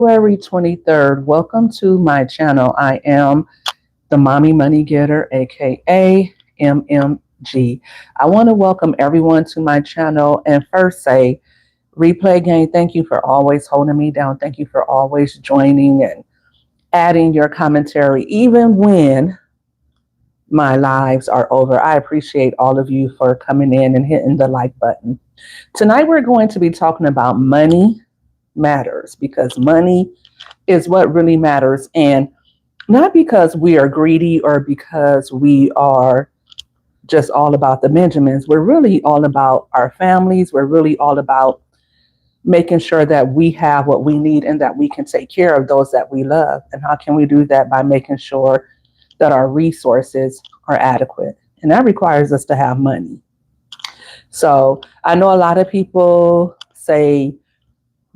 February 23rd. Welcome to my channel. I am the Mommy Money Getter, aka MMG. I want to welcome everyone to my channel and first say, Replay Gang, thank you for always holding me down. Thank you for always joining and adding your commentary, even when my lives are over. I appreciate all of you for coming in and hitting the like button. Tonight, we're going to be talking about money matters, because money is what really matters, and not because we are greedy or because we are just all about the Benjamins. We're really all about our families. We're really all about making sure that we have what we need and that we can take care of those that we love. And how can we do that? By making sure that our resources are adequate, and that requires us to have money. So I know a lot of people say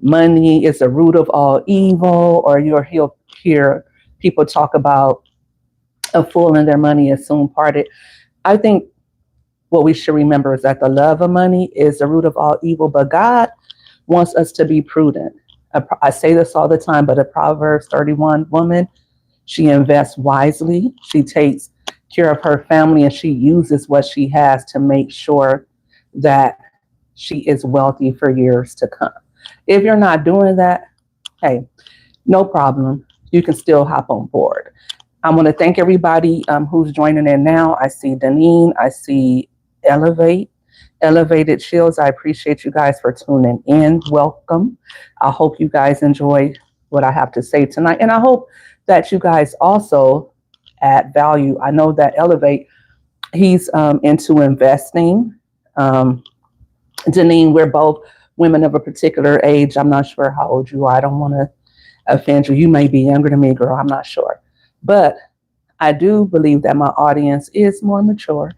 money is the root of all evil, or you'll hear people talk about a fool and their money is soon parted. I think what we should remember is that the love of money is the root of all evil, but God wants us to be prudent. I say this all the time, but a Proverbs 31 woman, she invests wisely, she takes care of her family, and she uses what she has to make sure that she is wealthy for years to come. If you're not doing that, hey, no problem. You can still hop on board. I want to thank everybody who's joining in now. I see Deneen. I see Elevated Shields. I appreciate you guys for tuning in. Welcome. I hope you guys enjoy what I have to say tonight. And I hope that you guys also add value. I know that Elevate, he's into investing. Deneen, we're both women of a particular age. I'm not sure how old you are. I don't want to offend you. You may be younger than me, girl. I'm not sure. But I do believe that my audience is more mature.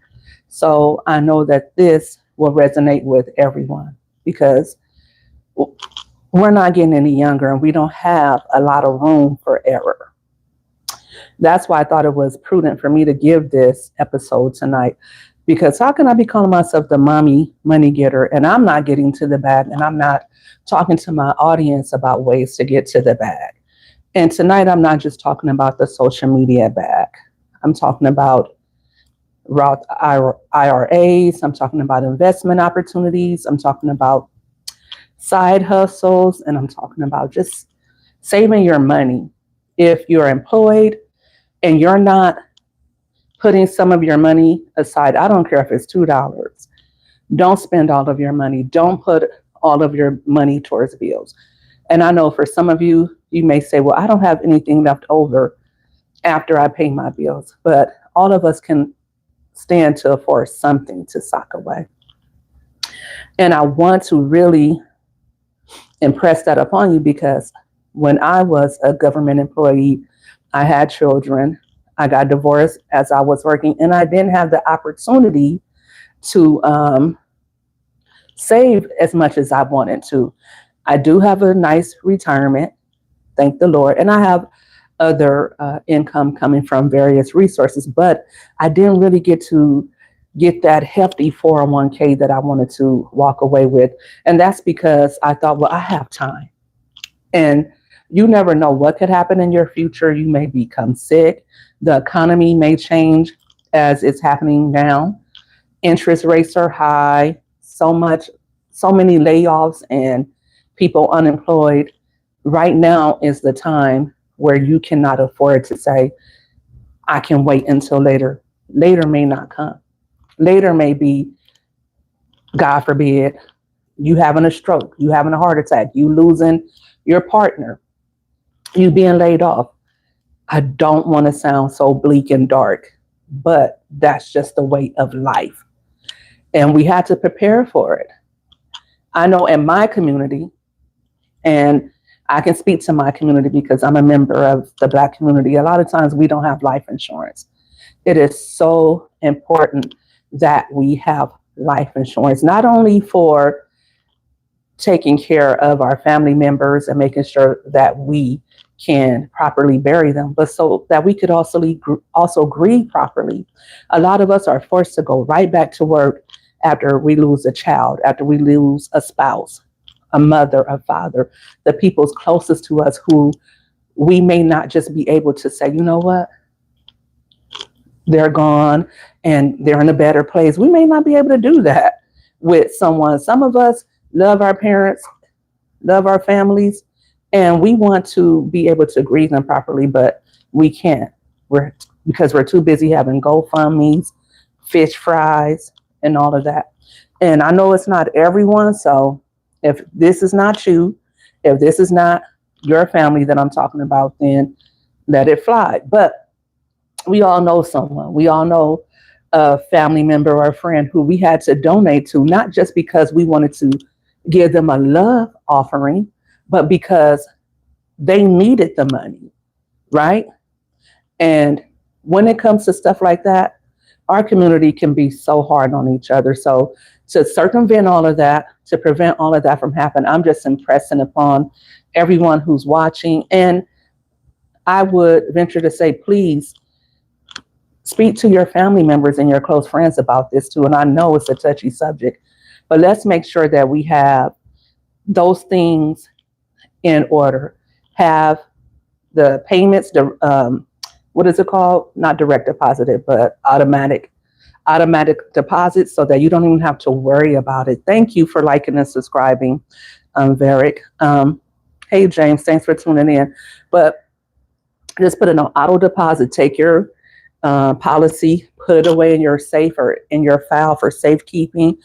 So I know that this will resonate with everyone, because we're not getting any younger and we don't have a lot of room for error. That's why I thought it was prudent for me to give this episode tonight. Because how can I be calling myself the mommy money getter and I'm not getting to the bag, and I'm not talking to my audience about ways to get to the bag? And tonight, I'm not just talking about the social media bag. I'm talking about Roth IRAs. I'm talking about investment opportunities. I'm talking about side hustles. And I'm talking about just saving your money. If you're employed and you're not putting some of your money aside, I don't care if it's $2. Don't spend all of your money. Don't put all of your money towards bills. And I know for some of you, you may say, well, I don't have anything left over after I pay my bills. But all of us can stand to afford something to sock away. And I want to really impress that upon you, because when I was a government employee, I had children. I got divorced as I was working, and I didn't have the opportunity to save as much as I wanted to. I do have a nice retirement, thank the Lord, and I have other income coming from various resources, but I didn't really get that hefty 401k that I wanted to walk away with. And that's because I thought, well, I have time. And you never know what could happen in your future. You may become sick. The economy may change as it's happening now. Interest rates are high, so many layoffs and people unemployed. Right now is the time where you cannot afford to say, I can wait until later. Later may not come. Later may be, God forbid, you having a stroke, you having a heart attack, you losing your partner, you being laid off. I don't want to sound so bleak and dark, but that's just the way of life. And we had to prepare for it. I know in my community, and I can speak to my community because I'm a member of the Black community, a lot of times we don't have life insurance. It is so important that we have life insurance, not only for taking care of our family members and making sure that we can properly bury them, but so that we could also grieve properly. A lot of us are forced to go right back to work after we lose a child, after we lose a spouse, a mother, a father, the people's closest to us who we may not just be able to say, you know what, they're gone and they're in a better place. We may not be able to do that with someone. Some of us love our parents, love our families, and we want to be able to grieve them properly, but we can't. Because we're too busy having GoFundMe's, fish fries, and all of that. And I know it's not everyone, so if this is not you, if this is not your family that I'm talking about, then let it fly. But we all know someone. We all know a family member or a friend who we had to donate to, not just because we wanted to give them a love offering, but because they needed the money, right? And when it comes to stuff like that, our community can be so hard on each other. So to circumvent all of that, to prevent all of that from happening, I'm just impressing upon everyone who's watching. And I would venture to say, please speak to your family members and your close friends about this too. And I know it's a touchy subject, but let's make sure that we have those things in order. Have the payments, what is it called? Not direct deposited, but automatic deposits, so that you don't even have to worry about it. Thank you for liking and subscribing, Varick. Hey, James, thanks for tuning in. But just put it on auto deposit. Take your policy, put it away in your safe or in your file for safekeeping,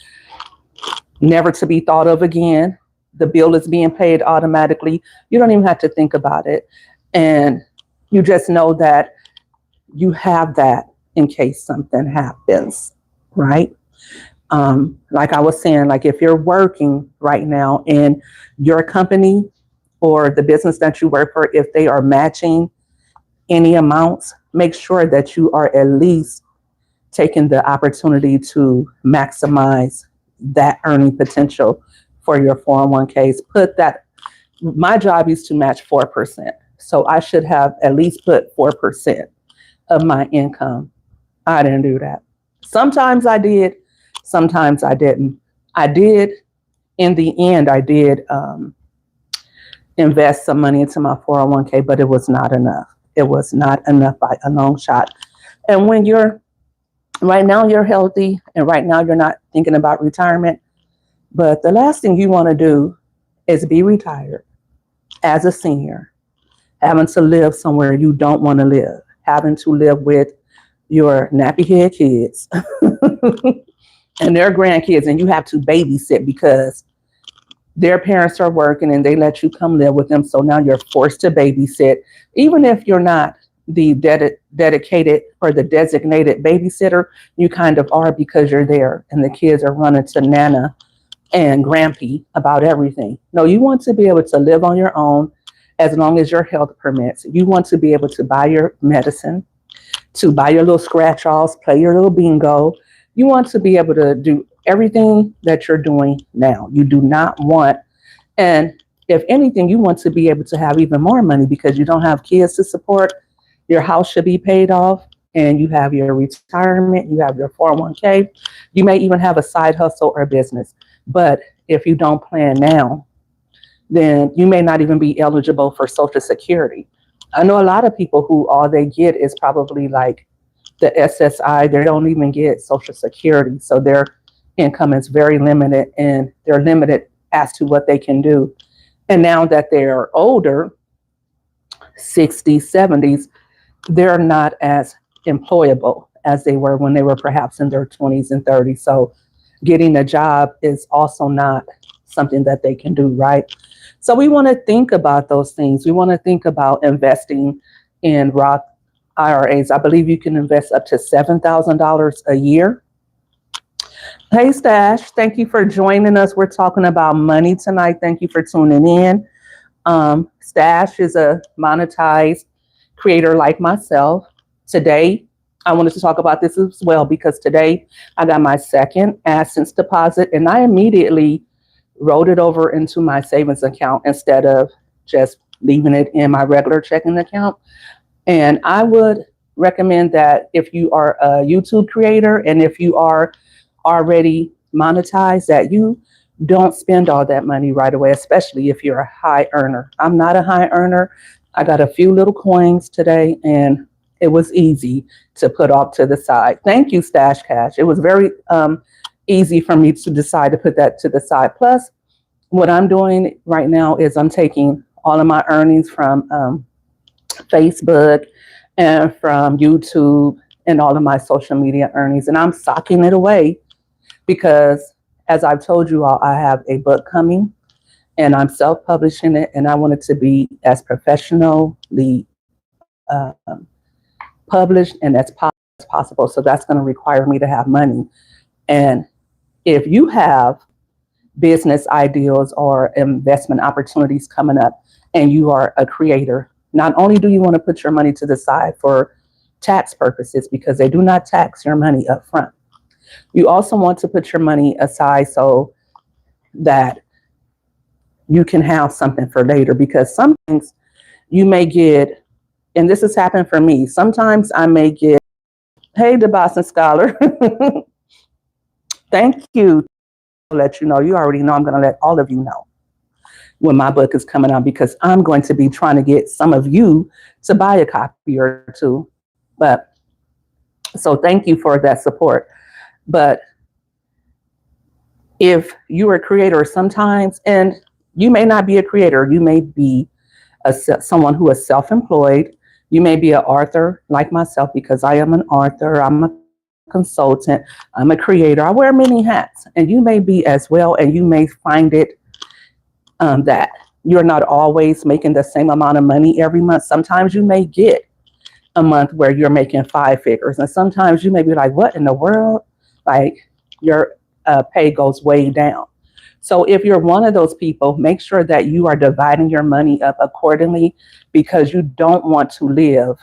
never to be thought of again. The bill is being paid automatically. You don't even have to think about it. And you just know that you have that in case something happens, right? Like I was saying, like if you're working right now in your company or the business that you work for, if they are matching any amounts, make sure that you are at least taking the opportunity to maximize that earning potential for your 401ks. Put that, my job is to match 4%. So I should have at least put 4% of my income. I didn't do that. Sometimes I did, sometimes I didn't. I did, in the end, I did invest some money into my 401k, but it was not enough. It was not enough by a long shot. And when right now you're healthy and right now you're not thinking about retirement, but the last thing you want to do is be retired as a senior, having to live somewhere you don't want to live, having to live with your nappy head kids and their grandkids, and you have to babysit because their parents are working and they let you come live with them. So now you're forced to babysit, even if you're not the dedicated or the designated babysitter, you kind of are because you're there and the kids are running to Nana and Grampy about everything. No, you want to be able to live on your own as long as your health permits. You want to be able to buy your medicine, to buy your little scratch-offs, play your little bingo. You want to be able to do everything that you're doing now. You do not want, and if anything, you want to be able to have even more money because you don't have kids to support. Your house should be paid off and you have your retirement, you have your 401k. You may even have a side hustle or business. But if you don't plan now, then you may not even be eligible for Social Security. I know a lot of people who all they get is probably like the SSI. They don't even get Social Security. So their income is very limited and they're limited as to what they can do. And now that they're older, 60s, 70s, they're not as employable as they were when they were perhaps in their 20s and 30s. So getting a job is also not something that they can do, right? So we want to think about those things. We want to think about investing in Roth IRAs. I believe you can invest up to $7,000 a year. Hey, Stash, thank you for joining us. We're talking about money tonight. Thank you for tuning in. Stash is a monetized creator like myself. Today, I wanted to talk about this as well because today I got my second AdSense deposit and I immediately rolled it over into my savings account instead of just leaving it in my regular checking account. And I would recommend that if you are a YouTube creator and if you are already monetized, that you Don't spend all that money right away, especially if you're a high earner. I'm not a high earner. I got a few little coins today, and it was easy to put off to the side. Thank you, Stash Cash. It was very easy for me to decide to put that to the side. Plus, what I'm doing right now is I'm taking all of my earnings from Facebook and from YouTube and all of my social media earnings, and I'm socking it away because, as I've told you all, I have a book coming and I'm self-publishing it, and I want it to be as professionally published and as possible. So that's going to require me to have money. And if you have business ideas or investment opportunities coming up and you are a creator, not only do you want to put your money to the side for tax purposes, because they do not tax your money up front, you also want to put your money aside so that you can have something for later, because some things you may get, and this has happened for me, sometimes I may get, hey, the Boston Scholar, thank you. I'll let you know, you already know, I'm going to let all of you know when my book is coming out, because I'm going to be trying to get some of you to buy a copy or two. But so thank you for that support. But if you're a creator sometimes, and you may not be a creator, you may be someone who is self-employed, you may be an author like myself, because I am an author, I'm a consultant, I'm a creator, I wear many hats, and you may be as well, and you may find it that you're not always making the same amount of money every month. Sometimes you may get a month where you're making 5 figures, and sometimes you may be like, what in the world? Like your pay goes way down. So if you're one of those people, make sure that you are dividing your money up accordingly, because you don't want to live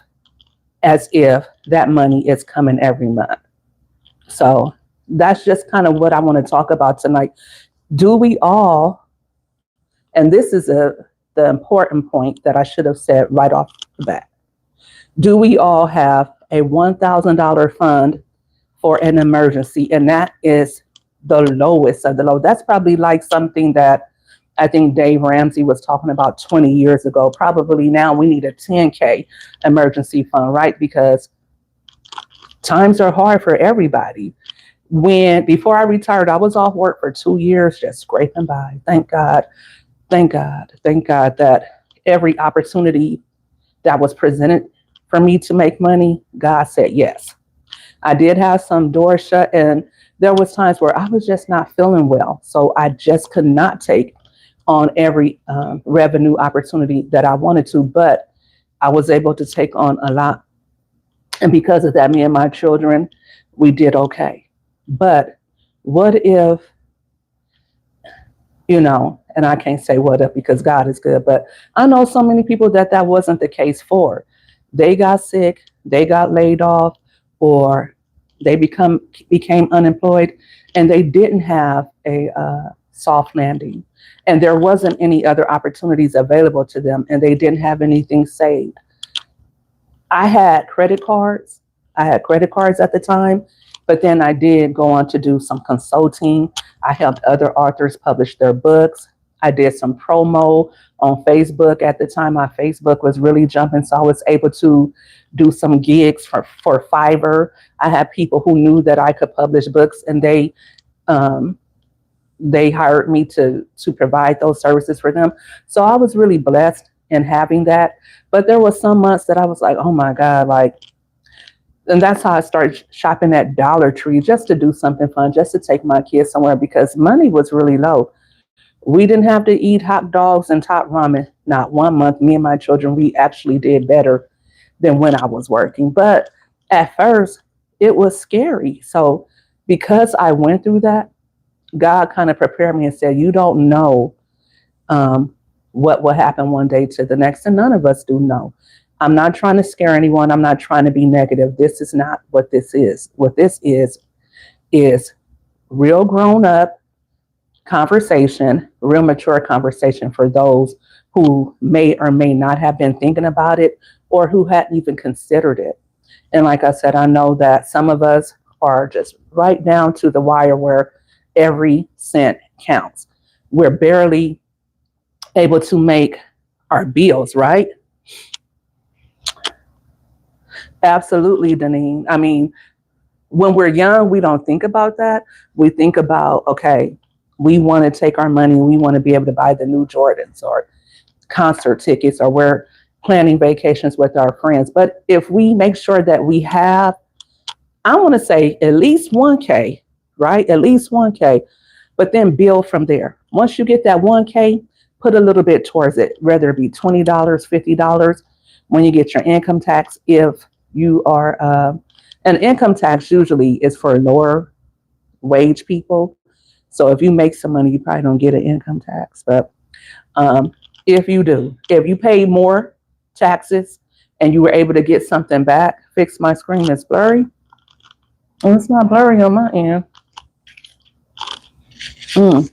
as if that money is coming every month. So that's just kind of what I want to talk about tonight. Do we all, and this is the important point that I should have said right off the bat, do we all have a $1,000 fund for an emergency? And that is the lowest of the low. That's probably like something that I think Dave Ramsey was talking about 20 years ago. Probably now we need a 10K emergency fund, right? Because times are hard for everybody. Before I retired, I was off work for 2 years, just scraping by. Thank God that every opportunity that was presented for me to make money, God said yes. I did have some doors shut, and there was times where I was just not feeling well. So I just could not take on every revenue opportunity that I wanted to, but I was able to take on a lot. And because of that, me and my children, we did okay. But what if, and I can't say what if because God is good, but I know so many people that wasn't the case for. They got sick, they got laid off, or they became unemployed, and they didn't have a soft landing, and there wasn't any other opportunities available to them, and they didn't have anything saved. I had credit cards at the time, but then I did go on to do some consulting. I helped other authors publish their books. I did some promo on Facebook. At the time, my Facebook was really jumping, so I was able to do some gigs for Fiverr. I had people who knew that I could publish books, and they hired me to provide those services for them. So I was really blessed in having that. But there were some months that I was like, oh my God, and that's how I started shopping at Dollar Tree, just to do something fun, just to take my kids somewhere, because money was really low. We didn't have to eat hot dogs and top ramen. Not one month, me and my children, we actually did better than when I was working. But at first, it was scary. So because I went through that, God kind of prepared me and said, you don't know what will happen one day to the next, and none of us do know. I'm not trying to scare anyone. I'm not trying to be negative. This is not what this is. What this is real grown up conversation, real mature conversation for those who may or may not have been thinking about it, or who hadn't even considered it. And like I said, I know that some of us are just right down to the wire where every cent counts. We're barely able to make our bills, right? Absolutely, Deneen. I mean, when we're young, we don't think about that. We think about, okay, we want to take our money, we want to be able to buy the new Jordans or concert tickets, or we're planning vacations with our friends. But if we make sure that we have, I want to say at least 1K, right? At least 1K, but then build from there. Once you get that 1K, put a little bit towards it, whether it be $20, $50 when you get your income tax. If you are, an income tax usually is for lower wage people. So if you make some money, you probably don't get an income tax. But um, if you do, if you pay more taxes and you were able to get something back, fix my screen, it's blurry. Oh, it's not blurry on my end. Mm,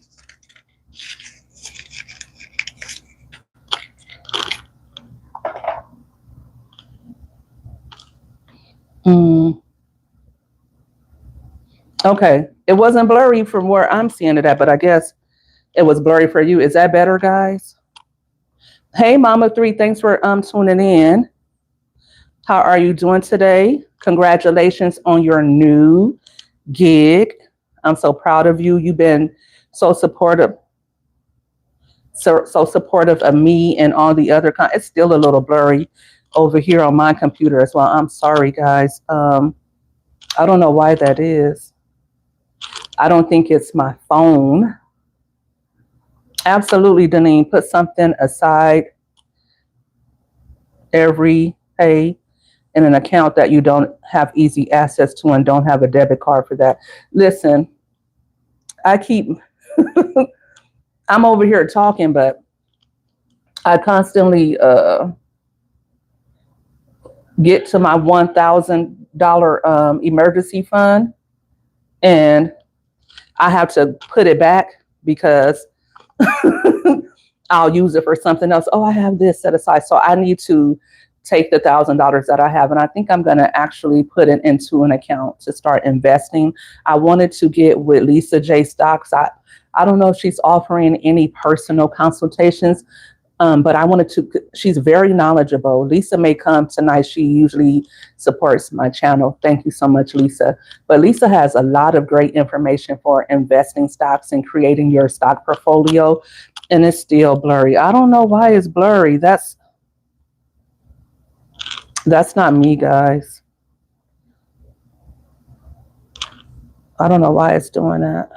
mm. Okay. It wasn't blurry from where I'm seeing it at, but I guess it was blurry for you. Is that better, guys? Hey, Mama Three, thanks for tuning in. How are you doing today? Congratulations on your new gig. I'm so proud of you. You've been so supportive, so supportive of me and all the other. It's still a little blurry over here on my computer as well. I'm sorry, guys. I don't know why that is. I don't think it's my phone. Absolutely, Deneen. Put something aside every pay in an account that you don't have easy access to and don't have a debit card for that. Listen, I keep, I'm over here talking, but I constantly get to my $1,000 emergency fund, and I have to put it back because I'll use it for something else. Oh, I have this set aside. So I need to take the $1,000 that I have, and I think I'm going to actually put it into an account to start investing. I wanted to get with Lisa J Stocks. I don't know if she's offering any personal consultations, but I wanted to. She's very knowledgeable. Lisa may come tonight. She usually supports my channel. Thank you so much, Lisa. But Lisa has a lot of great information for investing stocks and creating your stock portfolio. And it's still blurry. I don't know why it's blurry. That's not me, guys. I don't know why it's doing that.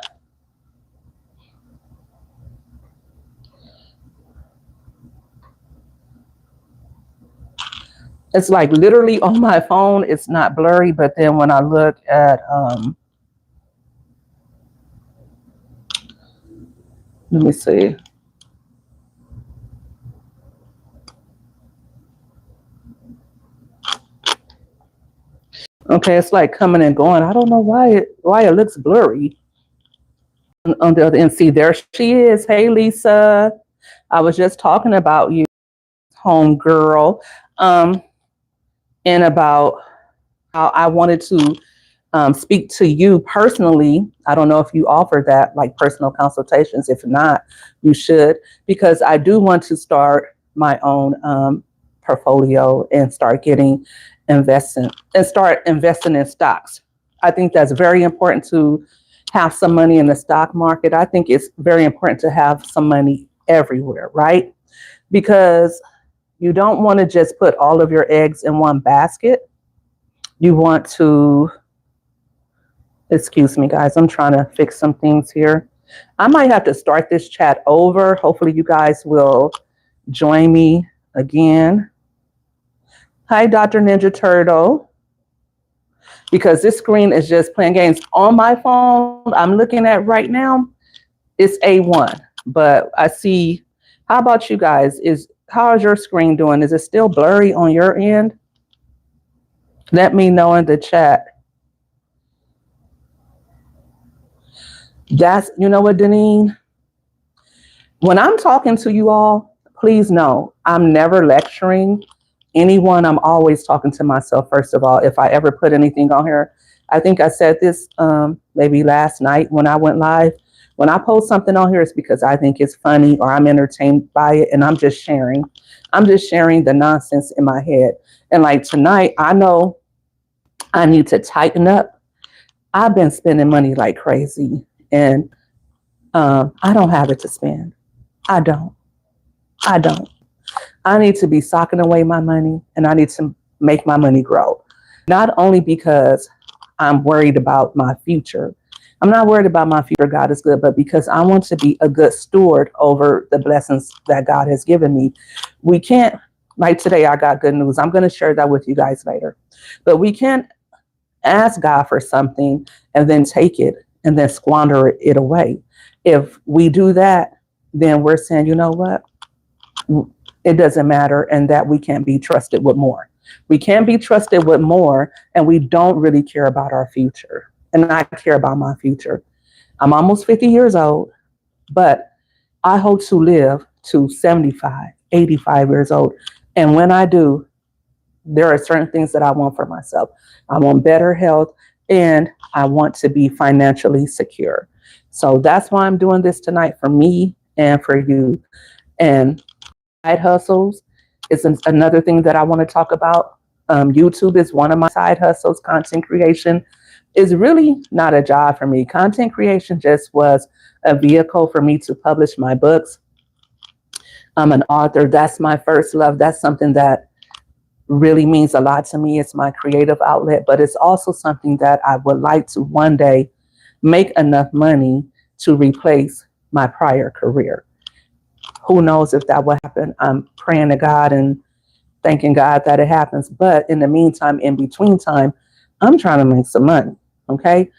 It's like literally on my phone, it's not blurry, but then when I look at, let me see. Okay, it's like coming and going. I don't know why it looks blurry on the other end. See, there she is. Hey, Lisa. I was just talking about you, home girl, and about how I wanted to speak to you personally. I don't know if you offer that, like personal consultations. If not, you should, because I do want to start my own portfolio and start investing in stocks. I think that's very important to have some money in the stock market. I think it's very important to have some money everywhere, right? Because you don't want to just put all of your eggs in one basket. You want to, excuse me, guys, I'm trying to fix some things here. I might have to start this chat over. Hopefully you guys will join me again. Hi, Dr. Ninja Turtle. Because this screen is just playing games. On my phone, I'm looking at right now, it's A1. But I see, how about you guys? How is your screen doing? Is it still blurry on your end? Let me know in the chat. You know what, Deneen? When I'm talking to you all, please know I'm never lecturing anyone. I'm always talking to myself, first of all. If I ever put anything on here, I think I said this maybe last night when I went live. When I post something on here, it's because I think it's funny or I'm entertained by it, and I'm just sharing. I'm just sharing the nonsense in my head. And like tonight, I know I need to tighten up. I've been spending money like crazy, and I don't have it to spend. I don't. I don't. I need to be socking away my money, and I need to make my money grow. Not only because I'm worried about my future. I'm not worried about my future. God is good, but because I want to be a good steward over the blessings that God has given me. We can't, like today, I got good news. I'm going to share that with you guys later. But we can't ask God for something and then take it and then squander it away. If we do that, then we're saying, you know what? It doesn't matter, and that we can't be trusted with more. We can't be trusted with more, and we don't really care about our future. And I care about my future. I'm almost 50 years old, but I hope to live to 75, 85 years old. And when I do, there are certain things that I want for myself. I want better health, and I want to be financially secure. So that's why I'm doing this tonight, for me and for you. And side hustles is another thing that I want to talk about. YouTube is one of my side hustles. Content creation is really not a job for me. Content creation just was a vehicle for me to publish my books. I'm an author. That's my first love. That's something that really means a lot to me. It's my creative outlet, but it's also something that I would like to one day make enough money to replace my prior career. Who knows if that will happen? I'm praying to God and thanking God that it happens. But in the meantime, in between time, I'm trying to make some money. Okay.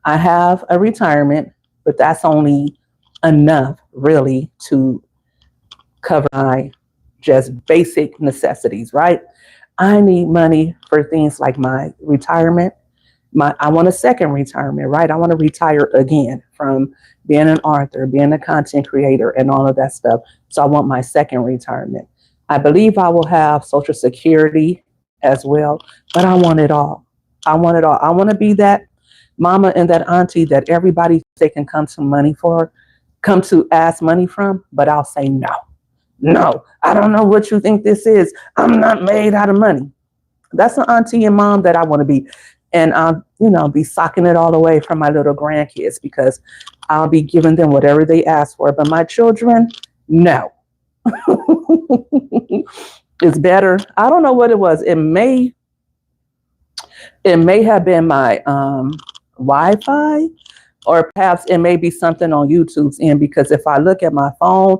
I have a retirement, but that's only enough really to cover my just basic necessities, right? I need money for things like my retirement. I want a second retirement, right? I want to retire again from being an author, being a content creator, and all of that stuff. So I want my second retirement. I believe I will have Social Security as well, but I want it all. I want it all. I want to be that mama and that auntie that everybody they can come to ask money from, but I'll say no. No, I don't know what you think this is. I'm not made out of money. That's an auntie and mom that I want to be. And I'll, be socking it all away from my little grandkids because I'll be giving them whatever they ask for. But my children, no. It's better. I don't know what it was. It may have been my Wi-Fi, or perhaps it may be something on YouTube's end, because if I look at my phone,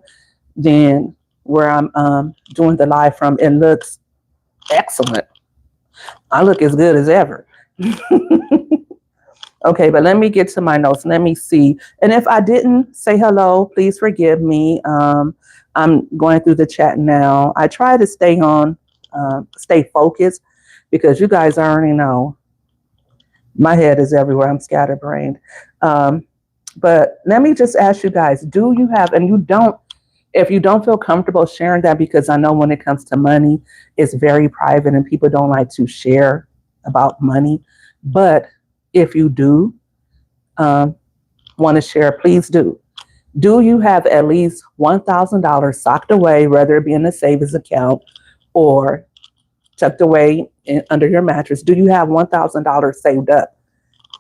then where I'm doing the live from, it looks excellent. I look as good as ever. Okay, but let me get to my notes. Let me see. And if I didn't say hello, please forgive me. I'm going through the chat now. I try to stay focused, because you guys already know my head is everywhere. I'm scatterbrained. But let me just ask you guys, do you have, and if you don't feel comfortable sharing that, because I know when it comes to money, it's very private and people don't like to share about money. But if you do want to share, please do. Do you have at least $1,000 socked away, whether it be in a savings account or tucked away under your mattress? Do you have $1,000 saved up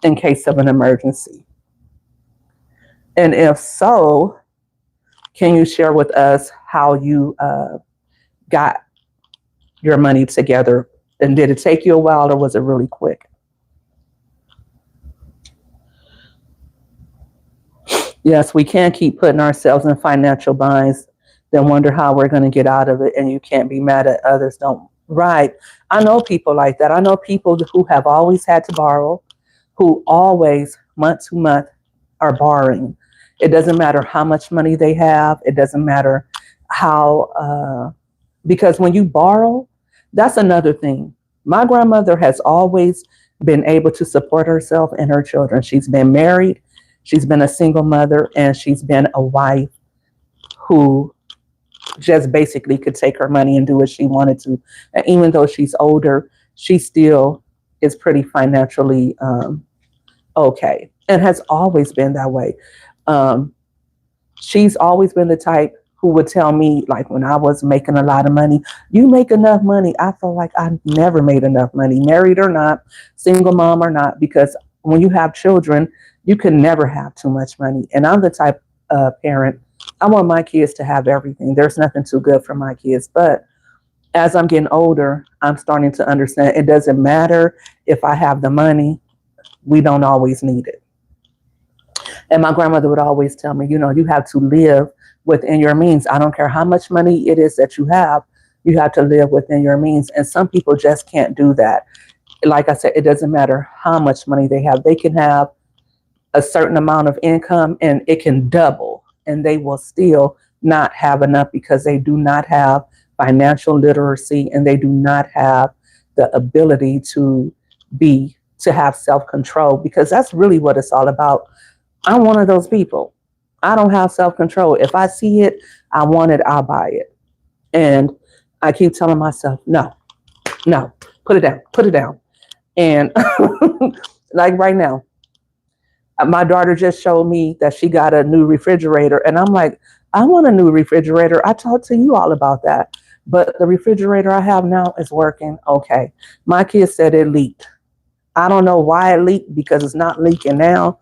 in case of an emergency? And if so, can you share with us how you got your money together? And did it take you a while, or was it really quick? Yes, we can't keep putting ourselves in financial binds, then wonder how we're going to get out of it. And you can't be mad at others. Don't. Right. I know people like that. I know people who have always had to borrow, who always month to month are borrowing. It doesn't matter how much money they have. It doesn't matter how, because when you borrow, that's another thing. My grandmother has always been able to support herself and her children. She's been married. She's been a single mother, and she's been a wife who just basically could take her money and do what she wanted to. And even though she's older, she still is pretty financially okay, and has always been that way. Um, she's always been the type who would tell me, like when I was making a lot of money, you make enough money. I felt like I never made enough money, married or not, single mom or not, because when you have children, you can never have too much money. And I'm the type of parent, I want my kids to have everything. There's nothing too good for my kids. But as I'm getting older, I'm starting to understand it doesn't matter if I have the money, we don't always need it. And my grandmother would always tell me, you have to live within your means. I don't care how much money it is that you have to live within your means. And some people just can't do that. Like I said, it doesn't matter how much money they have. They can have a certain amount of income and it can double, and they will still not have enough because they do not have financial literacy and they do not have the ability to have self-control, because that's really what it's all about. I'm one of those people. I don't have self-control. If I see it, I want it, I'll buy it. And I keep telling myself, no, put it down. And like right now, my daughter just showed me that she got a new refrigerator. And I'm like, I want a new refrigerator. I talked to you all about that. But the refrigerator I have now is working okay. My kids said it leaked. I don't know why it leaked, because it's not leaking now.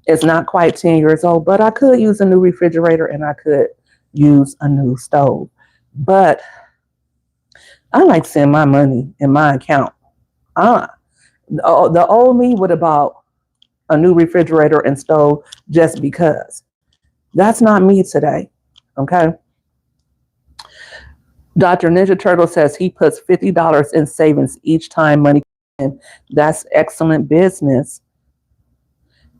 It's not quite 10 years old, but I could use a new refrigerator and I could use a new stove. But I like seeing my money in my account. The old me would have bought a new refrigerator and stove just because. That's not me today. Okay. Dr. Ninja Turtle says he puts $50 in savings each time money comes in. That's excellent business.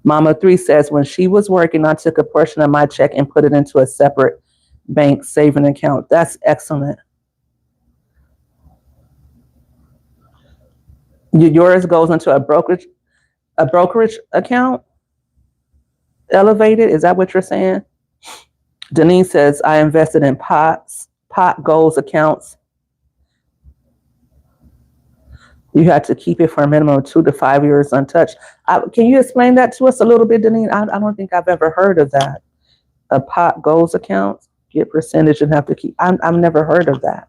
Mama 3 says, when she was working, I took a portion of my check and put it into a separate bank saving account. That's excellent. Yours goes into a brokerage account? Elevated? Is that what you're saying? Denise says, I invested in pot goals accounts. You had to keep it for a minimum of 2 to 5 years untouched. Can you explain that to us a little bit, Denise? I don't think I've ever heard of that. A pot goals account, get percentage and have to keep. I've never heard of that.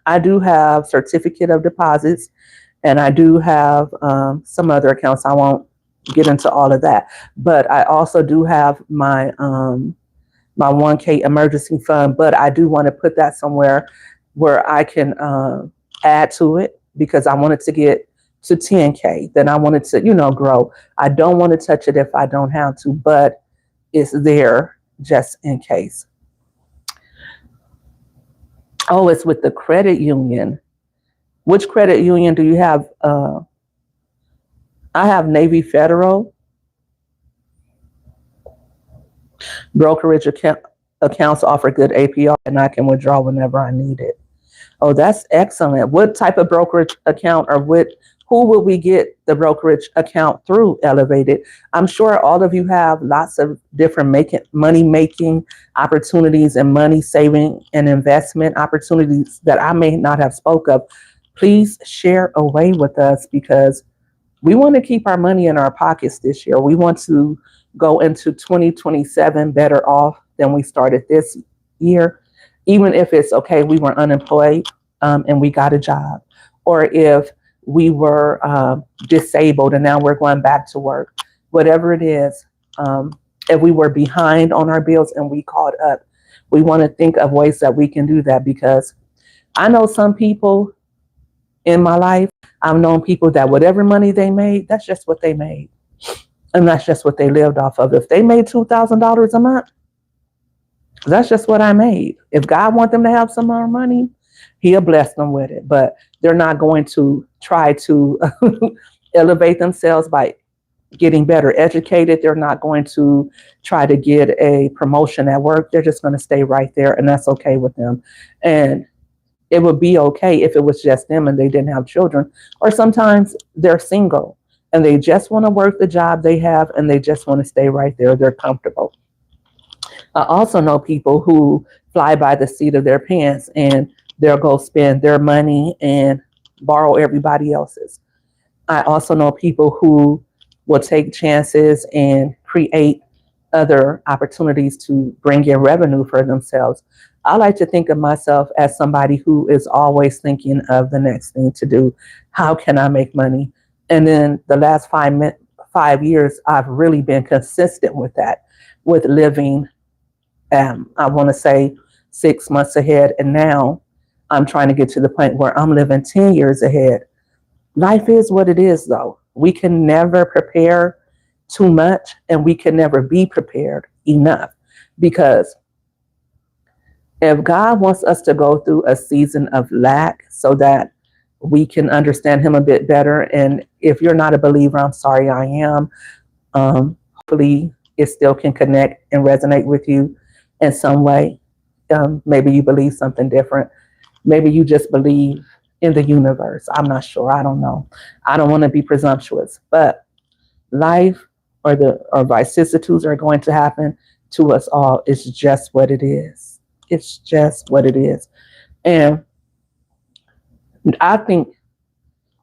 I do have certificate of deposits, and I do have some other accounts. I won't get into all of that, but I also do have my my 1K emergency fund. But I do want to put that somewhere where I can add to it, because I wanted to get to 10K. Then I wanted to, grow. I don't want to touch it if I don't have to, but it's there just in case. Oh, it's with the credit union. Which credit union do you have? I have Navy Federal. Brokerage accounts offer good APR, and I can withdraw whenever I need it. Oh, that's excellent. What type of brokerage account, or who will we get the brokerage account through, Elevated? I'm sure all of you have lots of different money making opportunities and money saving and investment opportunities that I may not have spoke of. Please share away with us, because we want to keep our money in our pockets this year. We want to go into 2027 better off than we started this year. Even if it's okay, we were unemployed and we got a job, or if we were disabled and now we're going back to work, whatever it is, if we were behind on our bills and we caught up, we want to think of ways that we can do that, because I know some people in my life, I've known people that whatever money they made, that's just what they made. And that's just what they lived off of. If they made $2,000 a month, that's just what I made. If God wants them to have some more money, He'll bless them with it. But they're not going to try to elevate themselves by getting better educated. They're not going to try to get a promotion at work. They're just going to stay right there, and that's okay with them. And it would be okay if it was just them and they didn't have children. Or sometimes they're single and they just want to work the job they have and they just want to stay right there. They're comfortable. I also know people who fly by the seat of their pants and they'll go spend their money and borrow everybody else's. I also know people who will take chances and create other opportunities to bring in revenue for themselves. I like to think of myself as somebody who is always thinking of the next thing to do. How can I make money? And then the last 5 years, I've really been consistent with that, with living, I want to say 6 months ahead. And now I'm trying to get to the point where I'm living 10 years ahead. Life is what it is, though. We can never prepare too much, and we can never be prepared enough, because if God wants us to go through a season of lack so that we can understand Him a bit better, and if you're not a believer, I'm sorry, I am. Hopefully, it still can connect and resonate with you in some way. Maybe you believe something different. Maybe you just believe in the universe. I'm not sure. I don't know. I don't want to be presumptuous, but life or vicissitudes are going to happen to us all. It's just what it is. It's just what it is. And I think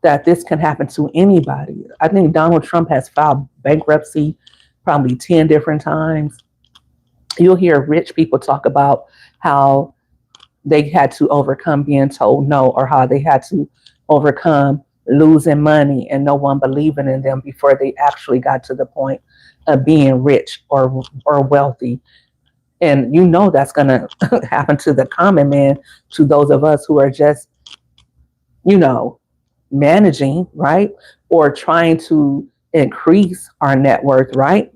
that this can happen to anybody. I think Donald Trump has filed bankruptcy probably 10 different times. You'll hear rich people talk about how they had to overcome being told no, or how they had to overcome losing money and no one believing in them before they actually got to the point of being rich or wealthy. And you know that's going to happen to the common man, to those of us who are just, managing, right? Or trying to increase our net worth, right?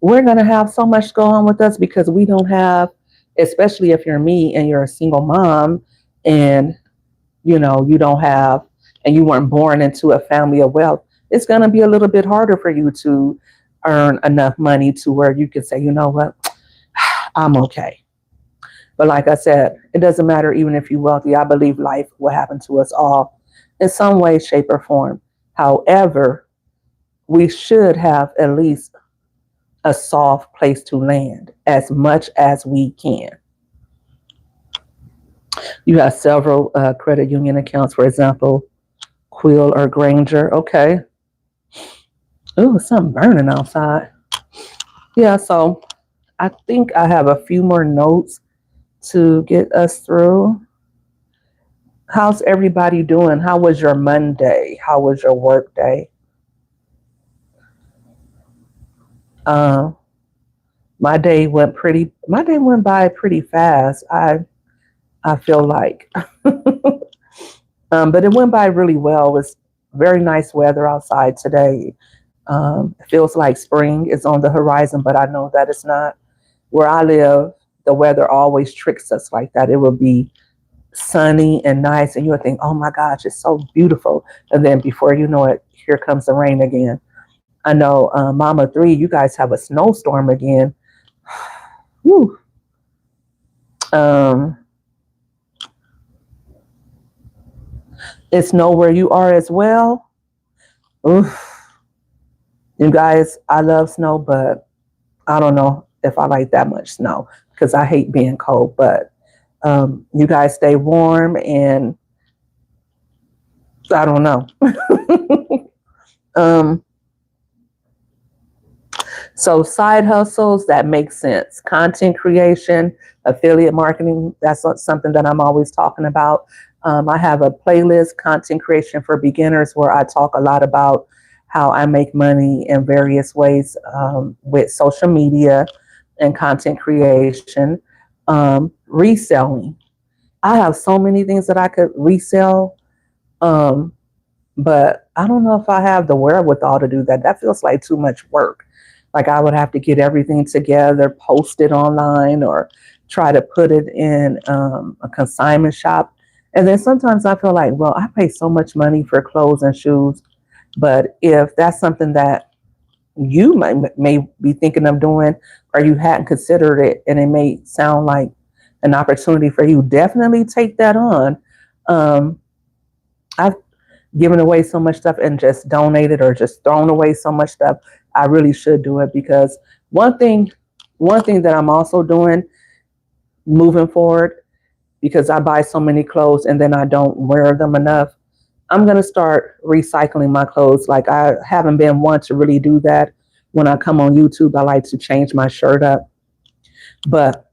We're going to have so much go on with us because we don't have, especially if you're me and you're a single mom and, you don't have, and you weren't born into a family of wealth, it's going to be a little bit harder for you to earn enough money to where you can say, you know what, I'm okay. But like I said, it doesn't matter even if you're wealthy. I believe life will happen to us all in some way, shape, or form. However, we should have at least a soft place to land as much as we can. You have several credit union accounts, for example, Quill or Granger. Okay. Ooh, something burning outside. Yeah, so I think I have a few more notes to get us through. How's everybody doing? How was your Monday? How was your work day? My day went by pretty fast. I feel like, but it went by really well. It was very nice weather outside today. It feels like spring is on the horizon, but I know that it's not. Where I live, the weather always tricks us like that. It will be sunny and nice, and you'll think, oh my gosh, it's so beautiful. And then before you know it, here comes the rain again. I know, Mama 3, you guys have a snowstorm again. Whew. It snow where you are as well. Oof. You guys, I love snow, but I don't know if I like that much snow because I hate being cold. But you guys stay warm, and I don't know. So side hustles that make sense. Content creation, affiliate marketing, that's something that I'm always talking about. I have a playlist, Content Creation for Beginners, where I talk a lot about how I make money in various ways with social media and content creation. Reselling. I have so many things that I could resell, but I don't know if I have the wherewithal to do that. That feels like too much work. Like I would have to get everything together, post it online, or try to put it in a consignment shop. And then sometimes I feel like, well, I pay so much money for clothes and shoes, but if that's something that you may be thinking of doing, or you hadn't considered it, and it may sound like an opportunity for you, definitely take that on. I've given away so much stuff and just donated or just thrown away so much stuff. I really should do it, because one thing that I'm also doing moving forward, because I buy so many clothes and then I don't wear them enough, I'm going to start recycling my clothes. Like, I haven't been one to really do that. When I come on YouTube, I like to change my shirt up, but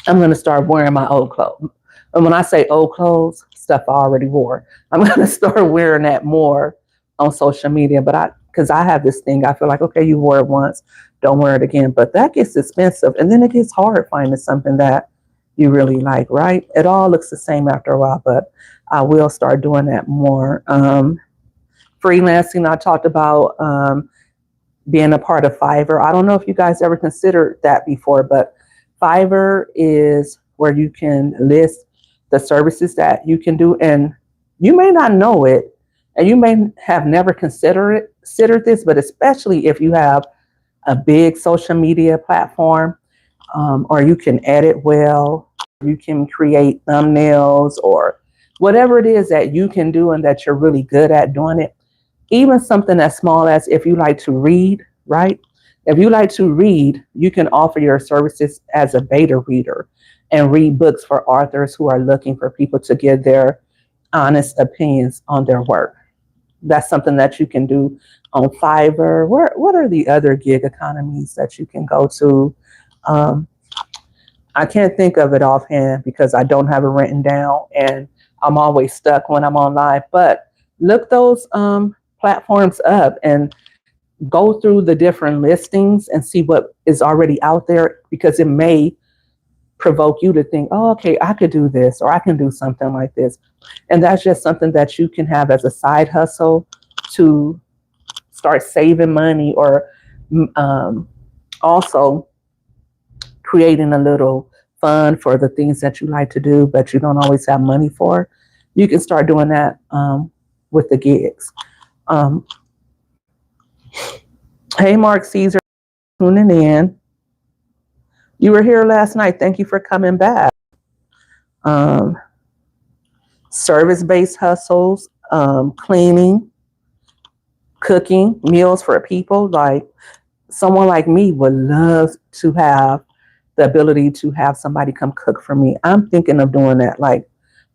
I'm going to start wearing my old clothes. And when I say old clothes, stuff I already wore, I'm going to start wearing that more on social media. But because I have this thing, I feel like, okay, you wore it once, don't wear it again. But that gets expensive. And then it gets hard finding something that you really like, right? It all looks the same after a while, but I will start doing that more. Freelancing, I talked about being a part of Fiverr. I don't know if you guys ever considered that before, but Fiverr is where you can list the services that you can do. And you may not know it, and you may have never considered this, but especially if you have a big social media platform, or you can edit well, you can create thumbnails, or whatever it is that you can do and that you're really good at doing it. Even something as small as if you like to read, right? If you like to read, you can offer your services as a beta reader and read books for authors who are looking for people to give their honest opinions on their work. That's something that you can do on Fiverr. What are the other gig economies that you can go to? I can't think of it offhand because I don't have it written down, and I'm always stuck when I'm on live. But look those platforms up and go through the different listings and see what is already out there, because it may provoke you to think, oh, okay, I could do this, or I can do something like this. And that's just something that you can have as a side hustle to start saving money, or also creating a little fund for the things that you like to do, but you don't always have money for. You can start doing that with the gigs. Hey, Mark Caesar, tuning in. You were here last night. Thank you for coming back. Service-based hustles, cleaning, cooking, meals for people. Like, someone like me would love to have the ability to have somebody come cook for me. I'm thinking of doing that. Like,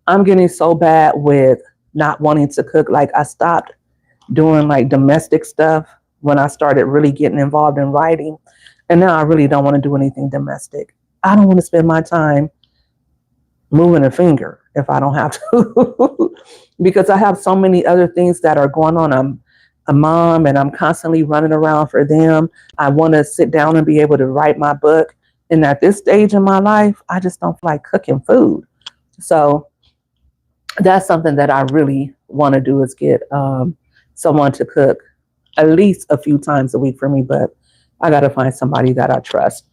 I'm getting so bad with not wanting to cook. Like, I stopped doing like domestic stuff when I started really getting involved in writing. And now I really don't want to do anything domestic. I don't want to spend my time moving a finger if I don't have to, because I have so many other things that are going on. I'm a mom and I'm constantly running around for them. I want to sit down and be able to write my book. And at this stage in my life, I just don't feel like cooking food. So that's something that I really want to do, is get someone to cook at least a few times a week for me. But I got to find somebody that I trust.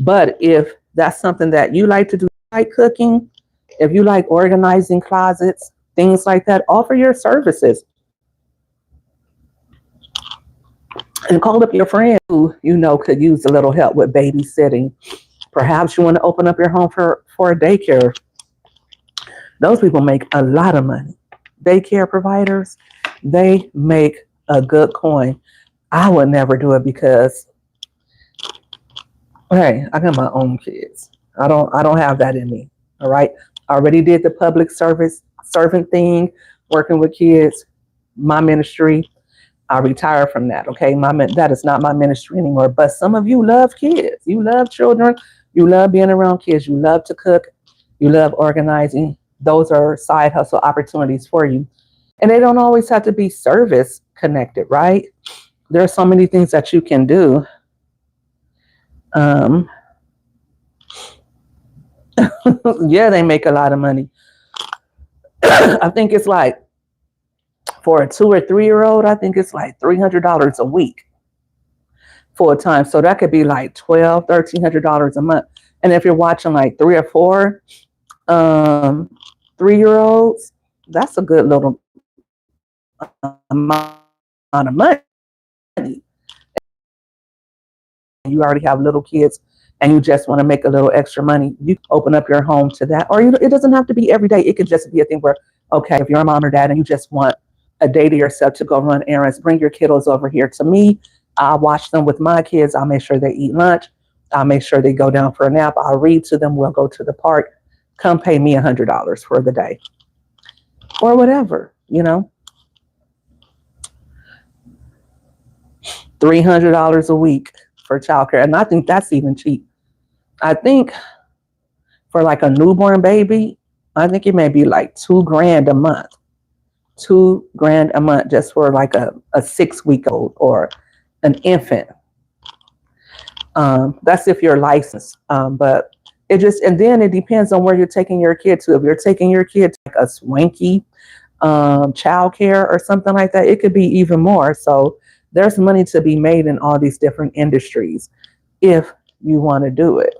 But if that's something that you like to do, like cooking, if you like organizing closets, things like that, offer your services. And call up your friend who you know could use a little help with babysitting. Perhaps you want to open up your home for a daycare. Those people make a lot of money. Daycare providers, they make a good coin. I would never do it because, hey, I got my own kids. I don't have that in me. All right. I already did the public service servant thing, working with kids, my ministry. I retired from that. Okay. That is not my ministry anymore. But some of you love kids. You love children. You love being around kids. You love to cook. You love organizing. Those are side hustle opportunities for you. And they don't always have to be service connected, right? There are so many things that you can do. Yeah, they make a lot of money. I think it's like, for a 2 or 3 year old, I think it's like $300 a week full time. So that could be like $1,200, $1,300 a month. And if you're watching like 3 or 4 3-year-olds, that's a good little amount of money. You already have little kids and you just want to make a little extra money, you open up your home to that. Or it doesn't have to be every day. It could just be a thing where, okay, if you're a mom or dad and you just want a day to yourself to go run errands, bring your kiddos over here to me. I'll watch them with my kids. I'll make sure they eat lunch. I'll make sure they go down for a nap. I'll read to them. We'll go to the park. Come pay me $100 for the day or whatever. you know, $300 a week for childcare. And I think that's even cheap. I think for like a newborn baby, I think it may be like $2,000 a month. $2,000 a month just for like a 6 week old or an infant. That's if you're licensed. But it just, and then it depends on where you're taking your kid to. If you're taking your kid to like a swanky childcare or something like that, it could be even more. So there's money to be made in all these different industries if you want to do it.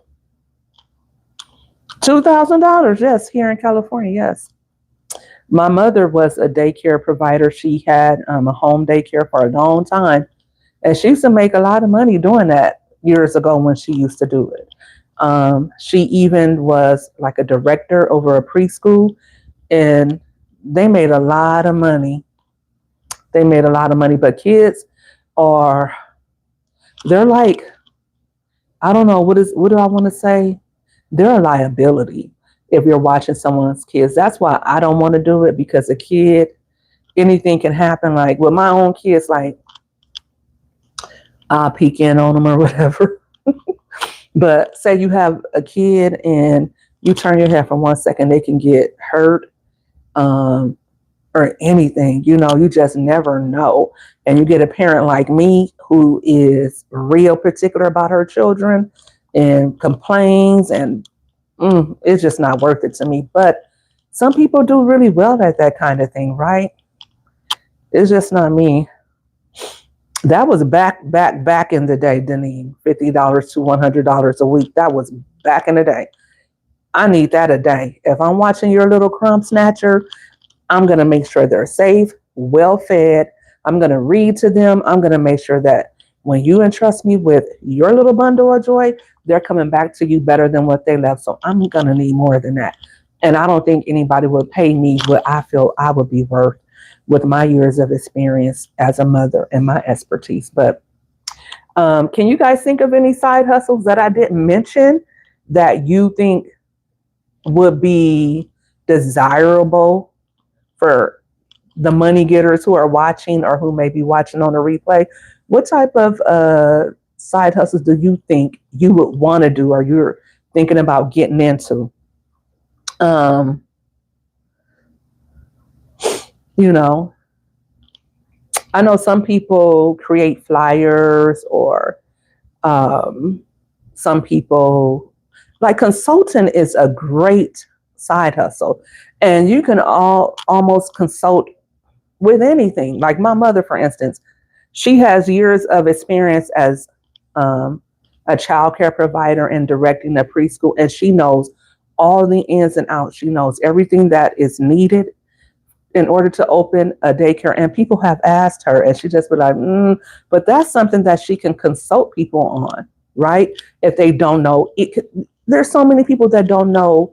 $2,000, yes, here in California, yes. My mother was a daycare provider. She had a home daycare for a long time, and she used to make a lot of money doing that years ago when she used to do it. She even was like a director over a preschool, and they made a lot of money. They made a lot of money, but kids are, they're like, I don't know, what do I want to say? They're a liability if you're watching someone's kids. That's why I don't want to do it, because a kid, anything can happen. Like with my own kids, like I'll peek in on them or whatever. But say you have a kid and you turn your head for 1 second, they can get hurt, or anything. You just never know. And you get a parent like me who is real particular about her children and complains, and it's just not worth it to me. But some people do really well at that kind of thing, right? It's just not me. That was back in the day, Denise. $50 to $100 a week. That was back in the day. I need that a day. If I'm watching your little crumb snatcher, I'm going to make sure they're safe, well fed. I'm going to read to them. I'm going to make sure that when you entrust me with your little bundle of joy, they're coming back to you better than what they left. So I'm going to need more than that. And I don't think anybody would pay me what I feel I would be worth with my years of experience as a mother and my expertise. But can you guys think of any side hustles that I didn't mention that you think would be desirable for the money getters who are watching or who may be watching on a replay? What type of side hustles do you think you would want to do or you're thinking about getting into? I know some people create flyers, or some people, like consulting is a great side hustle. And you can almost consult with anything. Like my mother, for instance, she has years of experience as a child care provider and directing a preschool, and she knows all the ins and outs. She knows everything that is needed in order to open a daycare. And people have asked her, and she just be like, but that's something that she can consult people on, right? If they don't know, there's so many people that don't know.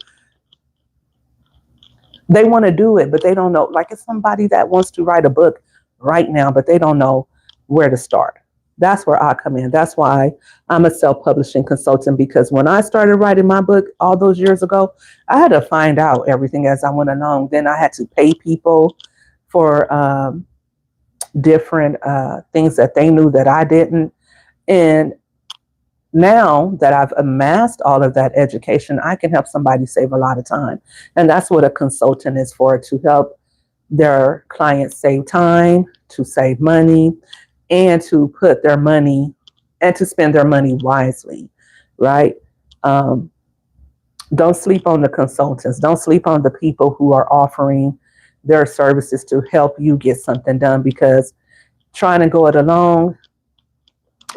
They want to do it, but they don't know. Like it's somebody that wants to write a book right now, but they don't know where to start. That's where I come in. That's why I'm a self-publishing consultant, because when I started writing my book all those years ago, I had to find out everything as I went along. Then I had to pay people for different things that they knew that I didn't. And now that I've amassed all of that education, I can help somebody save a lot of time. And that's what a consultant is for, to help their clients save time, to save money, and to put their money and to spend their money wisely, right? Don't sleep on the consultants. Don't sleep on the people who are offering their services to help you get something done, because trying to go it alone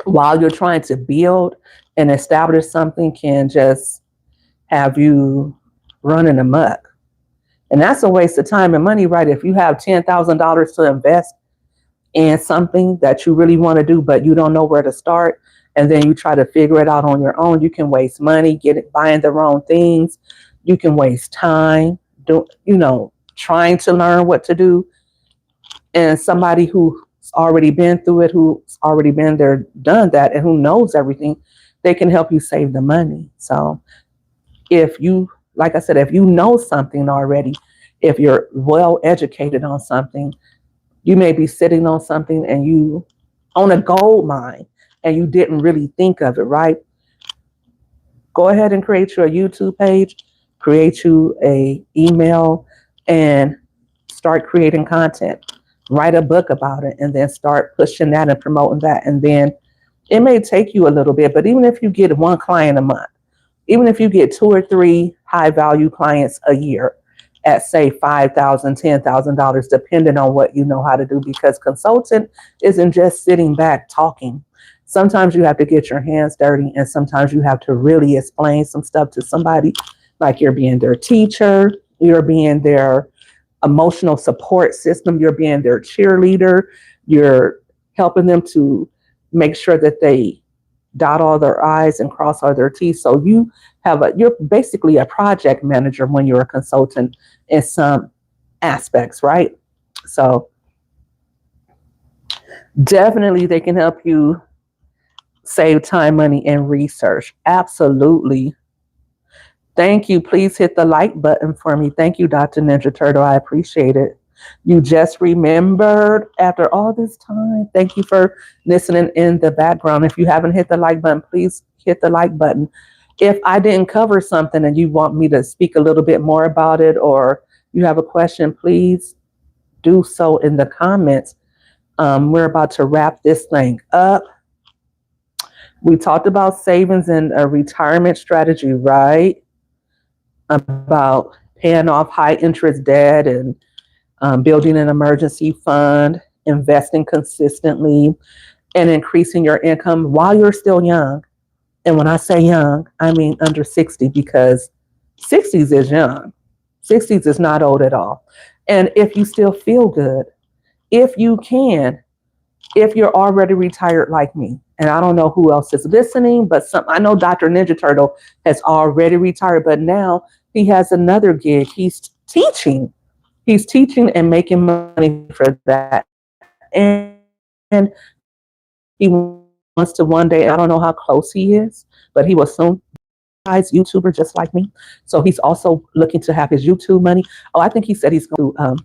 while you're trying to build and establish something can just have you running amok. And that's a waste of time and money, right? If you have $10,000 to invest in something that you really want to do, but you don't know where to start, and then you try to figure it out on your own, you can waste money buying the wrong things. You can waste time, trying to learn what to do. And somebody who's already been through it, who's already been there, done that, and who knows everything, they can help you save the money. So if you, like I said, if you know something already, If you're well educated on something, you may be sitting on something and you on a gold mine and you didn't really think of it, right? Go ahead and create you a YouTube page, create you a email, and start creating content. Write a book about it and then start pushing that and promoting that. And then it may take you a little bit, but even if you get one client a month, even if you get two or three high value clients a year at say $5,000, $10,000, depending on what you know how to do, because consultant isn't just sitting back talking. Sometimes you have to get your hands dirty, and sometimes you have to really explain some stuff to somebody, like you're being their teacher, you're being their emotional support system, you're being their cheerleader, you're helping them to make sure that they dot all their I's and cross all their T's. So you're basically a project manager when you're a consultant in some aspects, right? So definitely they can help you save time, money, and research. Absolutely. Thank you. Please hit the like button for me. Thank you, Dr. Ninja Turtle. I appreciate it. You just remembered after all this time. Thank you for listening in the background. If you haven't hit the like button, please hit the like button. If I didn't cover something and you want me to speak a little bit more about it, or you have a question, please do so in the comments. We're about to wrap this thing up. We talked about savings and a retirement strategy, right? About paying off high interest debt and building an emergency fund, investing consistently, and increasing your income while you're still young. And when I say young, I mean under 60, because 60s is young. 60s is not old at all. And if you still feel good, if you can, if you're already retired like me, and I don't know who else is listening, but I know Dr. Ninja Turtle has already retired, but now he has another gig. He's teaching. He's teaching and making money for that. And he wants to one day, I don't know how close he is, but he will soon YouTuber just like me. So he's also looking to have his YouTube money. Oh, I think he said he's going to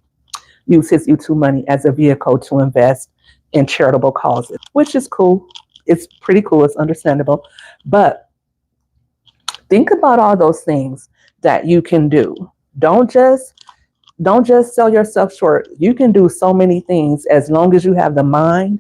use his YouTube money as a vehicle to invest in charitable causes, which is cool. It's pretty cool. It's understandable. But think about all those things that you can do. Don't just sell yourself short. You can do so many things as long as you have the mind.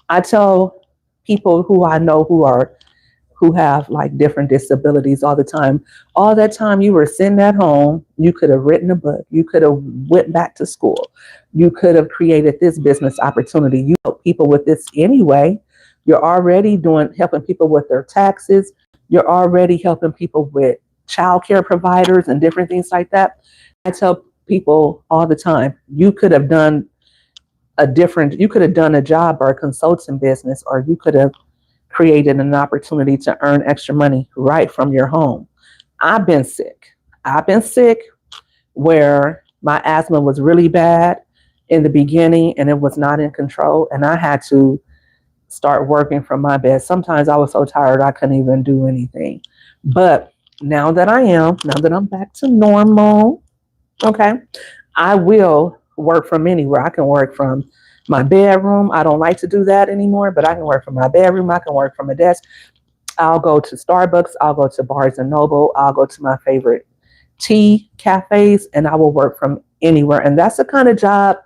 I tell people who I know who have like different disabilities all the time. All that time you were sitting at home, you could have written a book. You could have went back to school. You could have created this business opportunity. You help people with this anyway. You're already helping people with their taxes. You're already helping people with childcare providers and different things like that. I tell people all the time, you could have done a job or a consulting business, or you could have created an opportunity to earn extra money right from your home. I've been sick where my asthma was really bad in the beginning and it was not in control. And I had to start working from my bed. Sometimes I was so tired I couldn't even do anything. But now that I'm back to normal, okay, I will work from anywhere. I can work from my bedroom. I don't like to do that anymore, but I can work from my bedroom. I can work from a desk. I'll go to Starbucks. I'll go to Barnes and Noble. I'll go to my favorite tea cafes, and I will work from anywhere. And that's the kind of job,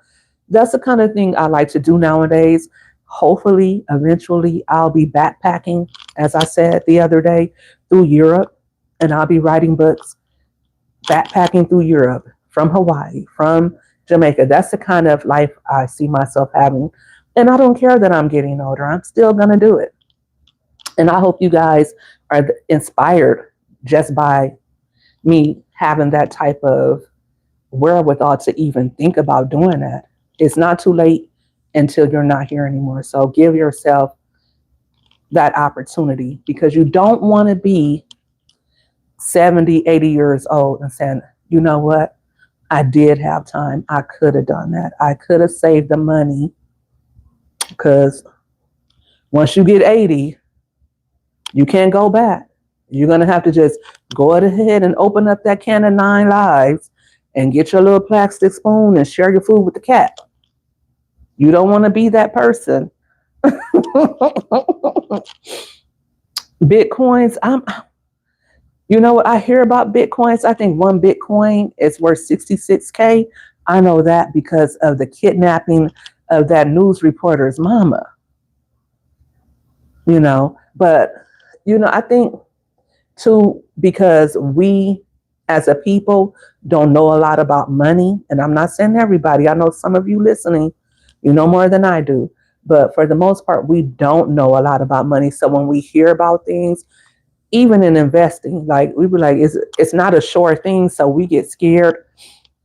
that's the kind of thing I like to do nowadays. Hopefully, eventually, I'll be backpacking, as I said the other day, through Europe, and I'll be writing books, backpacking through Europe, from Hawaii, from Jamaica. That's the kind of life I see myself having. And I don't care that I'm getting older. I'm still going to do it. And I hope you guys are inspired just by me having that type of wherewithal to even think about doing that. It's not too late until you're not here anymore. So give yourself that opportunity, because you don't want to be 70, 80 years old and saying, you know what? I did have time. I could have done that. I could have saved the money, because once you get 80, you can't go back. You're going to have to just go ahead and open up that can of 9 lives and get your little plastic spoon and share your food with the cat. You don't want to be that person. Bitcoins, you know what I hear about Bitcoins? I think one Bitcoin is worth 66K. I know that because of the kidnapping of that news reporter's mama, but I think too, because we as a people don't know a lot about money. And I'm not saying everybody, I know some of you listening, you know more than I do. But for the most part, we don't know a lot about money. So when we hear about things, even in investing, like we were like, it's not a sure thing. So we get scared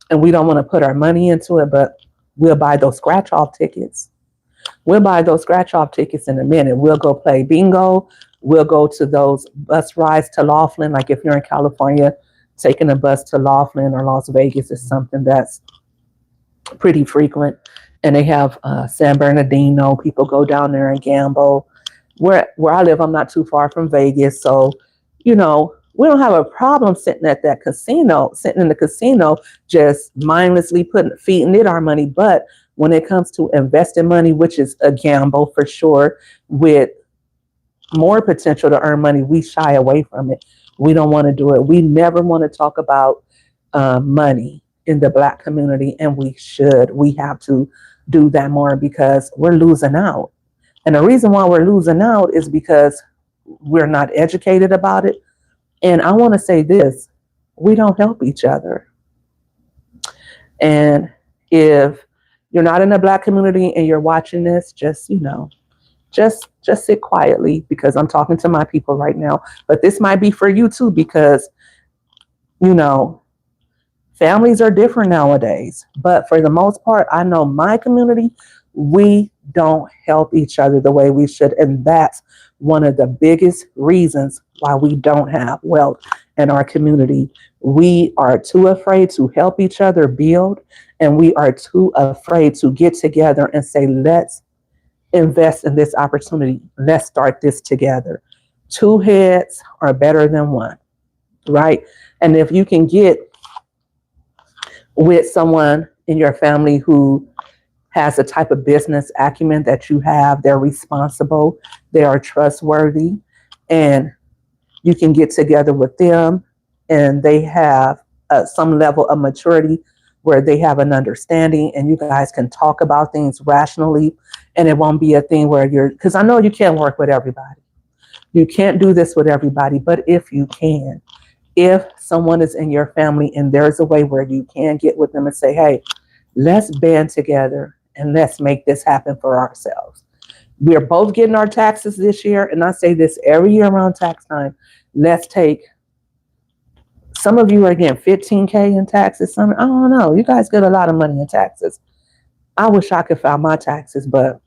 and we don't want to put our money into it, but we'll buy those scratch off tickets. We'll buy those scratch off tickets in a minute. We'll go play bingo. We'll go to those bus rides to Laughlin. Like if you're in California, taking a bus to Laughlin or Las Vegas is something that's pretty frequent. And they have San Bernardino. People go down there and gamble. Where I live, I'm not too far from Vegas. So, we don't have a problem sitting in the casino, just mindlessly feeding it our money. But when it comes to investing money, which is a gamble for sure, with more potential to earn money, we shy away from it. We don't want to do it. We never want to talk about money in the Black community, and we should. We have to do that more because we're losing out. And the reason why we're losing out is because we're not educated about it. And I want to say this, we don't help each other. And if you're not in the Black community and you're watching this, just sit quietly, because I'm talking to my people right now. But this might be for you too, because, families are different nowadays. But for the most part, I know my community, we don't help each other the way we should. And that's one of the biggest reasons why we don't have wealth in our community. We are too afraid to help each other build, and we are too afraid to get together and say, let's invest in this opportunity. Let's start this together. Two heads are better than one, right? And if you can get with someone in your family who has a type of business acumen that you have, they're responsible, they are trustworthy, and you can get together with them and they have some level of maturity where they have an understanding and you guys can talk about things rationally, and it won't be a thing where because I know you can't work with everybody. You can't do this with everybody, but if you can, if someone is in your family and there's a way where you can get with them and say, hey, let's band together and let's make this happen for ourselves. We're both getting our taxes this year, and I say this every year around tax time. Let's take, some of you are getting 15K in taxes. Some, I don't know. You guys get a lot of money in taxes. I wish I could file my taxes, but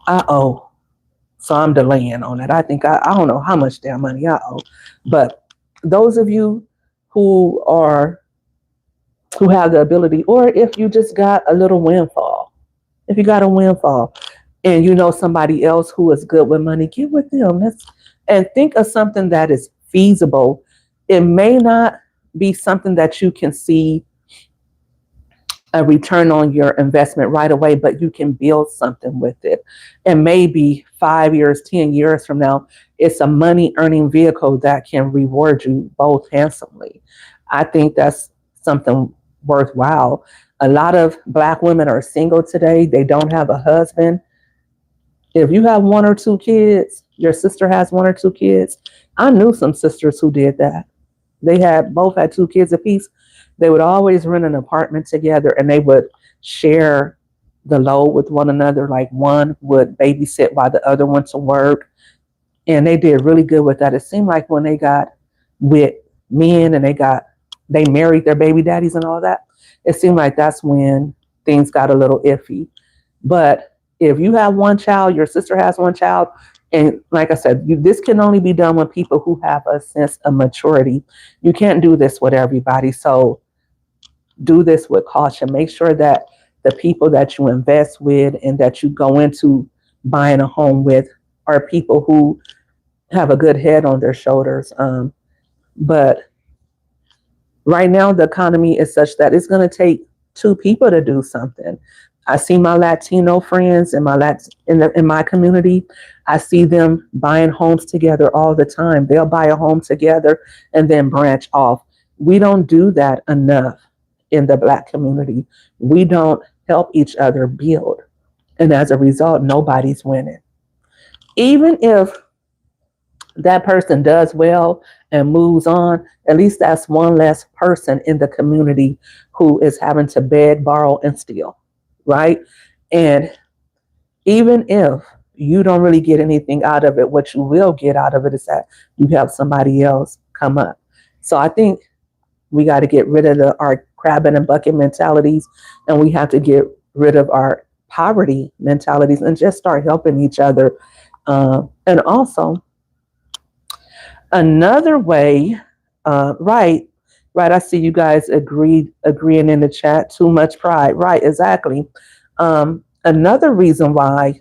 I owe. So I'm delaying on it. I think I don't know how much damn money I owe. But those of you who have the ability, or if you just got a little windfall, if you got a windfall and you know somebody else who is good with money, get with them. And think of something that is feasible. It may not be something that you can see a return on your investment right away, but you can build something with it. And maybe 5 years, 10 years from now, it's a money earning vehicle that can reward you both handsomely. I think that's something worthwhile. A lot of Black women are single today. They don't have a husband. If you have one or two kids, your sister has one or two kids. I knew some sisters who did that. They both had two kids apiece. They would always rent an apartment together and they would share the load with one another. Like one would babysit while the other went to work. And they did really good with that. It seemed like when they got with men and they married their baby daddies and all that, it seemed like that's when things got a little iffy. But if you have one child, your sister has one child, and like I said, this can only be done with people who have a sense of maturity. You can't do this with everybody. So do this with caution. Make sure that the people that you invest with and that you go into buying a home with are people who have a good head on their shoulders. But Right now, the economy is such that it's going to take two people to do something. I see my Latino friends in in my community. I see them buying homes together all the time. They'll buy a home together and then branch off. We don't do that enough in the Black community. We don't help each other build. And as a result, nobody's winning. Even if that person does well and moves on, at least that's one less person in the community who is having to beg, borrow, and steal, right? And even if you don't really get anything out of it, what you will get out of it is that you have somebody else come up. So I think we got to get rid of our crab in a bucket mentalities, and we have to get rid of our poverty mentalities and just start helping each other. And also, another way, right, right. I see you guys agreeing in the chat. Too much pride, right? Exactly. Another reason why,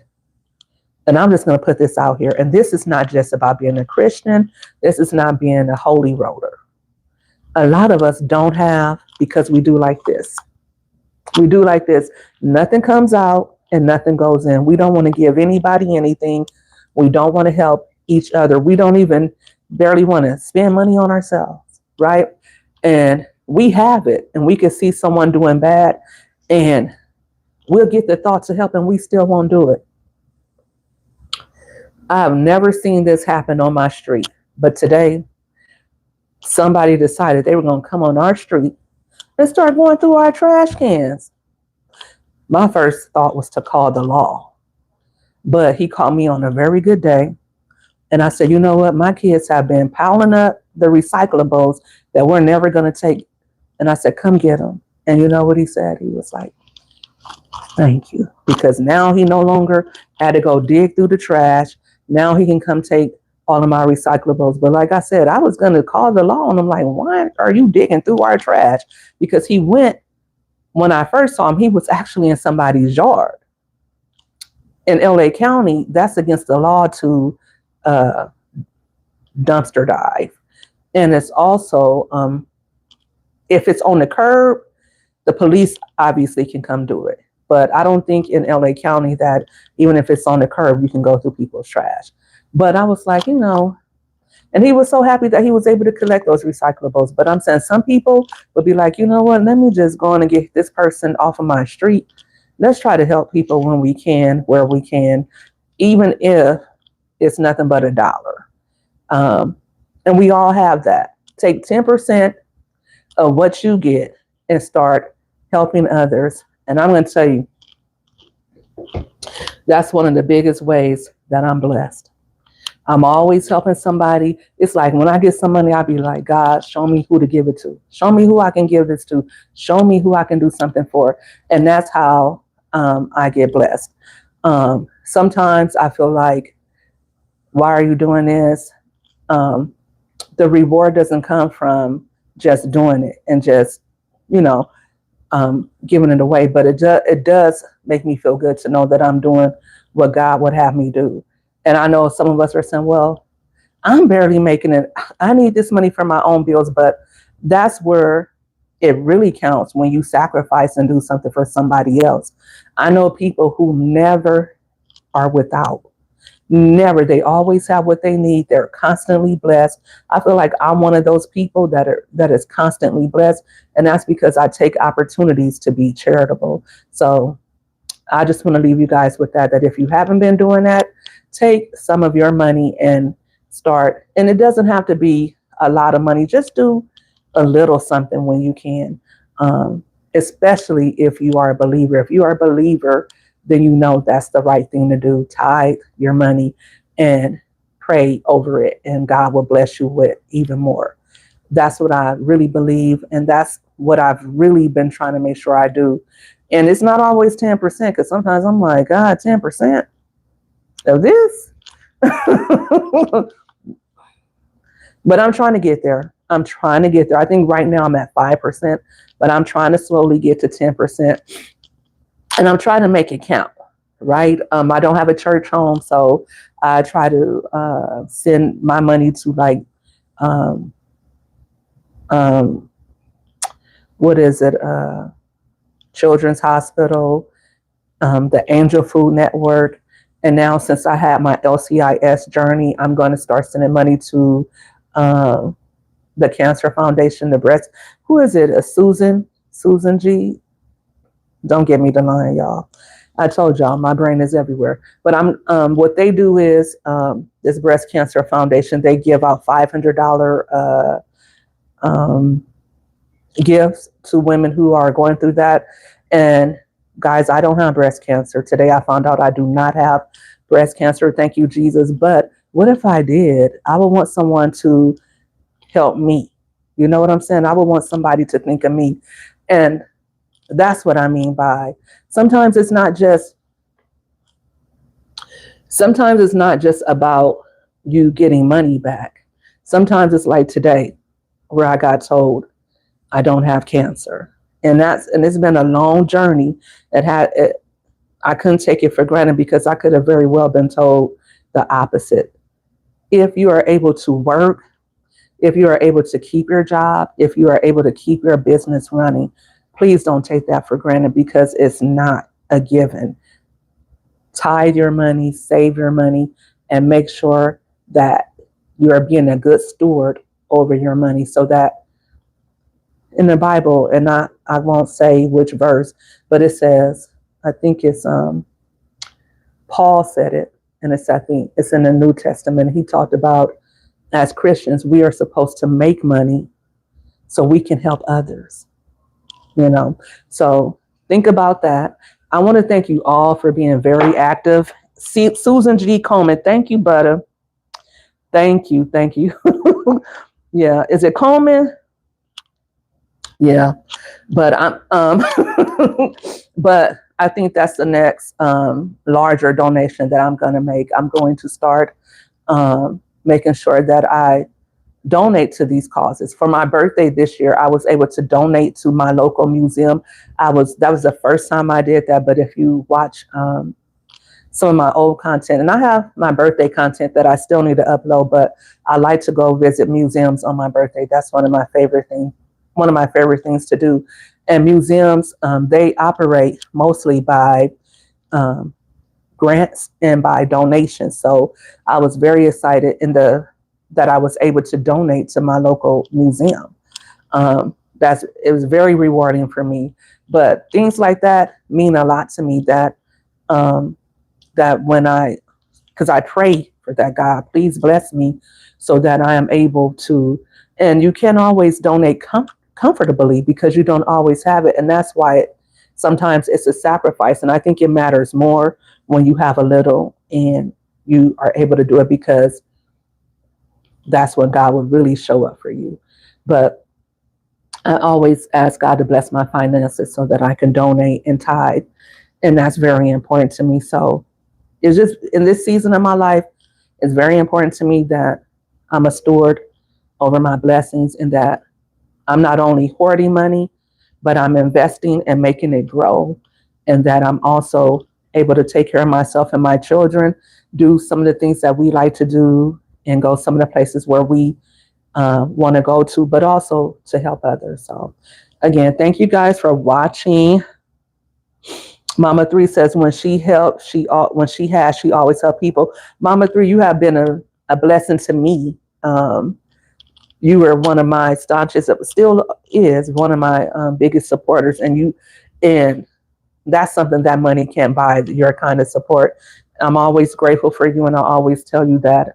and I'm just going to put this out here, and this is not just about being a Christian. This is not being a holy roller. A lot of us don't have because we do like this. We do like this. Nothing comes out and nothing goes in. We don't want to give anybody anything. We don't want to help each other. We don't even barely want to spend money on ourselves, right? And we have it, and we can see someone doing bad, and we'll get the thought to help, and we still won't do it. I've never seen this happen on my street, but today, somebody decided they were going to come on our street and start going through our trash cans. My first thought was to call the law, but he called me on a very good day. And I said, you know what? My kids have been piling up the recyclables that we're never going to take. And I said, come get them. And you know what he said? He was like, thank you. Because now he no longer had to go dig through the trash. Now he can come take all of my recyclables. But like I said, I was going to call the law. And I'm like, why are you digging through our trash? Because he went, when I first saw him, he was actually in somebody's yard. In LA County, that's against the law to dumpster dive. And it's also, if it's on the curb, the police obviously can come do it. But I don't think in LA County that even if it's on the curb, you can go through people's trash. But I was like, and he was so happy that he was able to collect those recyclables. But I'm saying some people would be like, you know what, let me just go on and get this person off of my street. Let's try to help people when we can, where we can, even if it's nothing but $1. And we all have that. Take 10% of what you get and start helping others. And I'm going to tell you, that's one of the biggest ways that I'm blessed. I'm always helping somebody. It's like when I get some money, I'll be like, God, show me who to give it to. Show me who I can give this to. Show me who I can do something for. And that's how I get blessed. Sometimes I feel like, why are you doing this? The reward doesn't come from just doing it and just, giving it away. But it does make me feel good to know that I'm doing what God would have me do. And I know some of us are saying, well, I'm barely making it. I need this money for my own bills. But that's where it really counts, when you sacrifice and do something for somebody else. I know people who never are without. Never. They always have what they need. They're constantly blessed. I feel like I'm one of those people that is constantly blessed. And that's because I take opportunities to be charitable. So I just want to leave you guys with that if you haven't been doing that, take some of your money and start. And it doesn't have to be a lot of money. Just do a little something when you can, especially if you are a believer. If you are a believer, then you know that's the right thing to do. Tithe your money and pray over it, and God will bless you with even more. That's what I really believe, and that's what I've really been trying to make sure I do. And it's not always 10%, because sometimes I'm like, God, 10% of this? But I'm trying to get there. I think right now I'm at 5%, but I'm trying to slowly get to 10%. And I'm trying to make it count, right? I don't have a church home, so I try to send my money to what is it? Children's Hospital, the Angel Food Network. And now, since I had my LCIS journey, I'm going to start sending money to um, the Cancer Foundation, the breast. Who is it? Susan G. Don't get me the line, y'all. I told y'all my brain is everywhere. But I'm what they do is this breast cancer foundation. They give out $500 um, gifts to women who are going through that. And guys, I don't have breast cancer. Today I found out I do not have breast cancer. Thank you, Jesus. But what if I did? I would want someone to help me. You know what I'm saying? I would want somebody to think of me. And that's what I mean by sometimes it's not just sometimes it's not just about you getting money back. Sometimes it's like today where I got told I don't have cancer. And it's been a long journey. I couldn't take it for granted because I could have very well been told the opposite. If you are able to work, if you are able to keep your job, if you are able to keep your business running, please don't take that for granted because it's not a given. Tithe your money, save your money, and make sure that you are being a good steward over your money so that in the Bible, and I won't say which verse, but it says, I think it's Paul said it, and I think it's in the New Testament. He talked about as Christians, we are supposed to make money so we can help others, you know. So think about that. I want to thank you all for being very active. See, Susan G. Coleman, thank you, Butter. Thank you. Yeah, is it Coleman? Yeah, but but I think that's the next larger donation that I'm going to make. I'm going to start making sure that I donate to these causes. For my birthday this year, I was able to donate to my local museum. That was the first time I did that. But if you watch some of my old content, and I have my birthday content that I still need to upload, but I like to go visit museums on my birthday. That's one of my favorite things to do. And museums, they operate mostly by grants and by donations. So I was very excited that I was able to donate to my local museum. It was very rewarding for me. But things like that mean a lot to me. That because I pray for that, God, please bless me so that I am able to. And you can't always donate comfortably because you don't always have it, and that's why sometimes it's a sacrifice. And I think it matters more when you have a little and you are able to do it because that's when God will really show up for you. But I always ask God to bless my finances so that I can donate and tithe. And that's very important to me. So it's just in this season of my life, it's very important to me that I'm a steward over my blessings and that I'm not only hoarding money, but I'm investing and making it grow. And that I'm also able to take care of myself and my children, do some of the things that we like to do, and go some of the places where we want to go to, but also to help others. So again, thank you guys for watching. Mama 3 says when she helps, she always help people. Mama 3, you have been a blessing to me. You were one of my staunchest, still is one of my biggest supporters, and that's something that money can't buy. Your kind of support. I'm always grateful for you, and I'll always tell you that.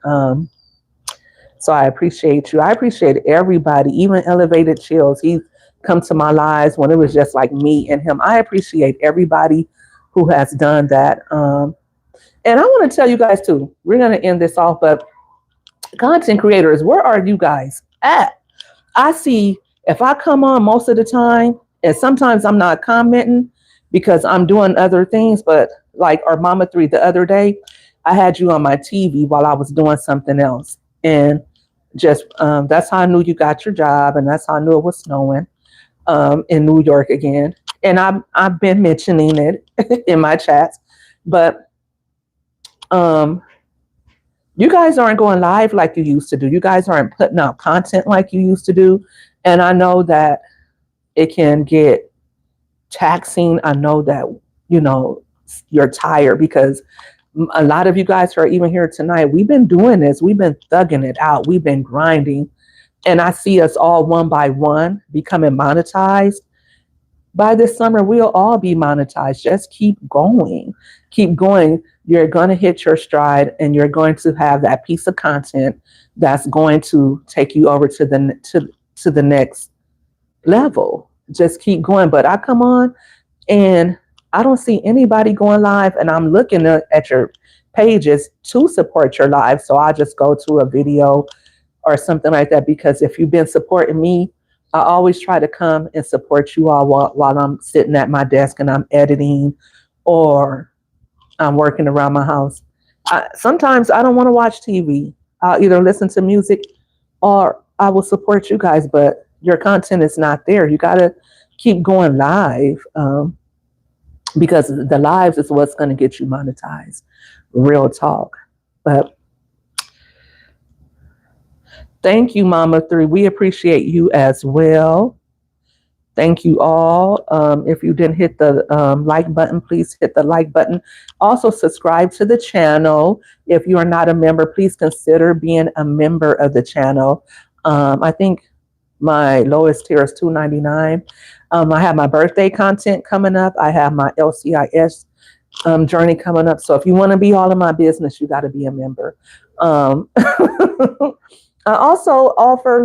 So I appreciate you. I appreciate everybody, even Elevated Chills. He's come to my lives when it was just like me and him. I appreciate everybody who has done that. And I want to tell you guys too, we're going to end this off, but content creators, where are you guys at? I see if I come on most of the time, and sometimes I'm not commenting because I'm doing other things, but like our Mama 3 the other day, I had you on my TV while I was doing something else. And just that's how I knew you got your job, and that's how I knew it was snowing in New York again. And I've been mentioning it in my chats, but you guys aren't going live like you used to do. You guys aren't putting out content like you used to do. And I know that it can get taxing. I know that, you know, you're tired because a lot of you guys who are even here tonight, we've been doing this. We've been thugging it out. We've been grinding. And I see us all one by one becoming monetized. By this summer, we'll all be monetized. Just keep going. Keep going. You're going to hit your stride and you're going to have that piece of content that's going to take you over to the next level. Just keep going. But I come on and I don't see anybody going live, and I'm looking at your pages to support your live. So I just go to a video or something like that, because if you've been supporting me, I always try to come and support you all while I'm sitting at my desk and I'm editing or I'm working around my house. Sometimes I don't want to watch TV. I'll either listen to music or I will support you guys, but your content is not there. You got to keep going live, because the lives is what's going to get you monetized. Real talk. But thank you, Mama 3. We appreciate you as well. Thank you all. If you didn't hit the like button, please hit the like button. Also, subscribe to the channel. If you are not a member, please consider being a member of the channel. I think my lowest tier is $2.99. I have my birthday content coming up. I have my LCIS journey coming up. So if you want to be all in my business, you got to be a member. I also offer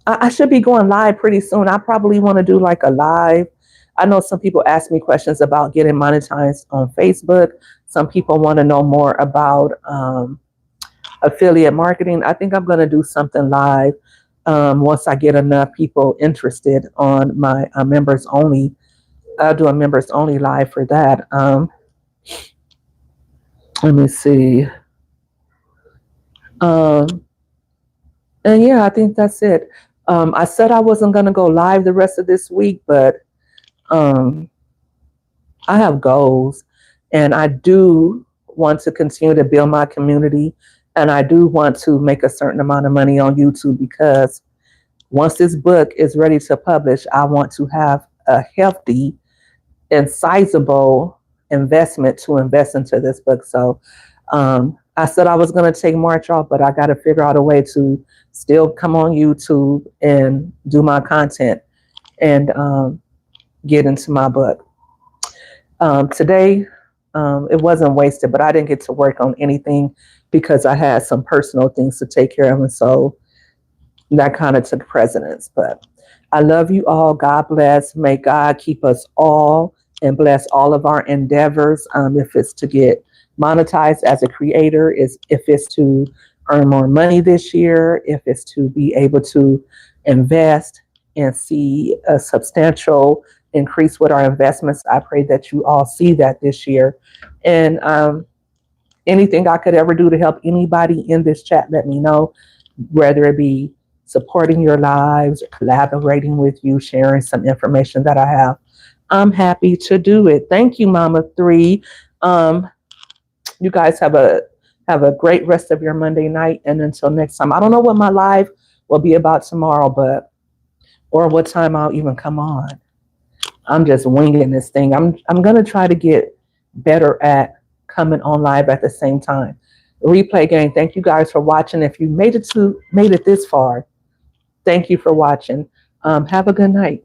I should be going live pretty soon. I probably want to do like a live. I know some people ask me questions about getting monetized on Facebook. Some people want to know more about affiliate marketing. I think I'm going to do something live once I get enough people interested on my members only. I'll do a members only live for that. Let me see. And yeah, I think that's it. I said I wasn't going to go live the rest of this week, but I have goals and I do want to continue to build my community. And I do want to make a certain amount of money on YouTube, because once this book is ready to publish, I want to have a hefty and sizable investment to invest into this book. So I said I was going to take March off, but I got to figure out a way to still come on YouTube and do my content and get into my book. Today, it wasn't wasted, but I didn't get to work on anything because I had some personal things to take care of. And so that kind of took precedence. But I love you all. God bless. May God keep us all and bless all of our endeavors. If it's to get monetized as a creator, if it's to earn more money this year, if it's to be able to invest and see a substantial increase with our investments, I pray that you all see that this year. And anything I could ever do to help anybody in this chat, let me know, whether it be supporting your lives, or collaborating with you, sharing some information that I have. I'm happy to do it. Thank you, Mama 3. You guys have a great rest of your Monday night. And until next time, I don't know what my live will be about tomorrow, or what time I'll even come on. I'm just winging this thing. I'm going to try to get better at coming on live at the same time. Replay gang, thank you guys for watching. If you made it this far, thank you for watching. Have a good night.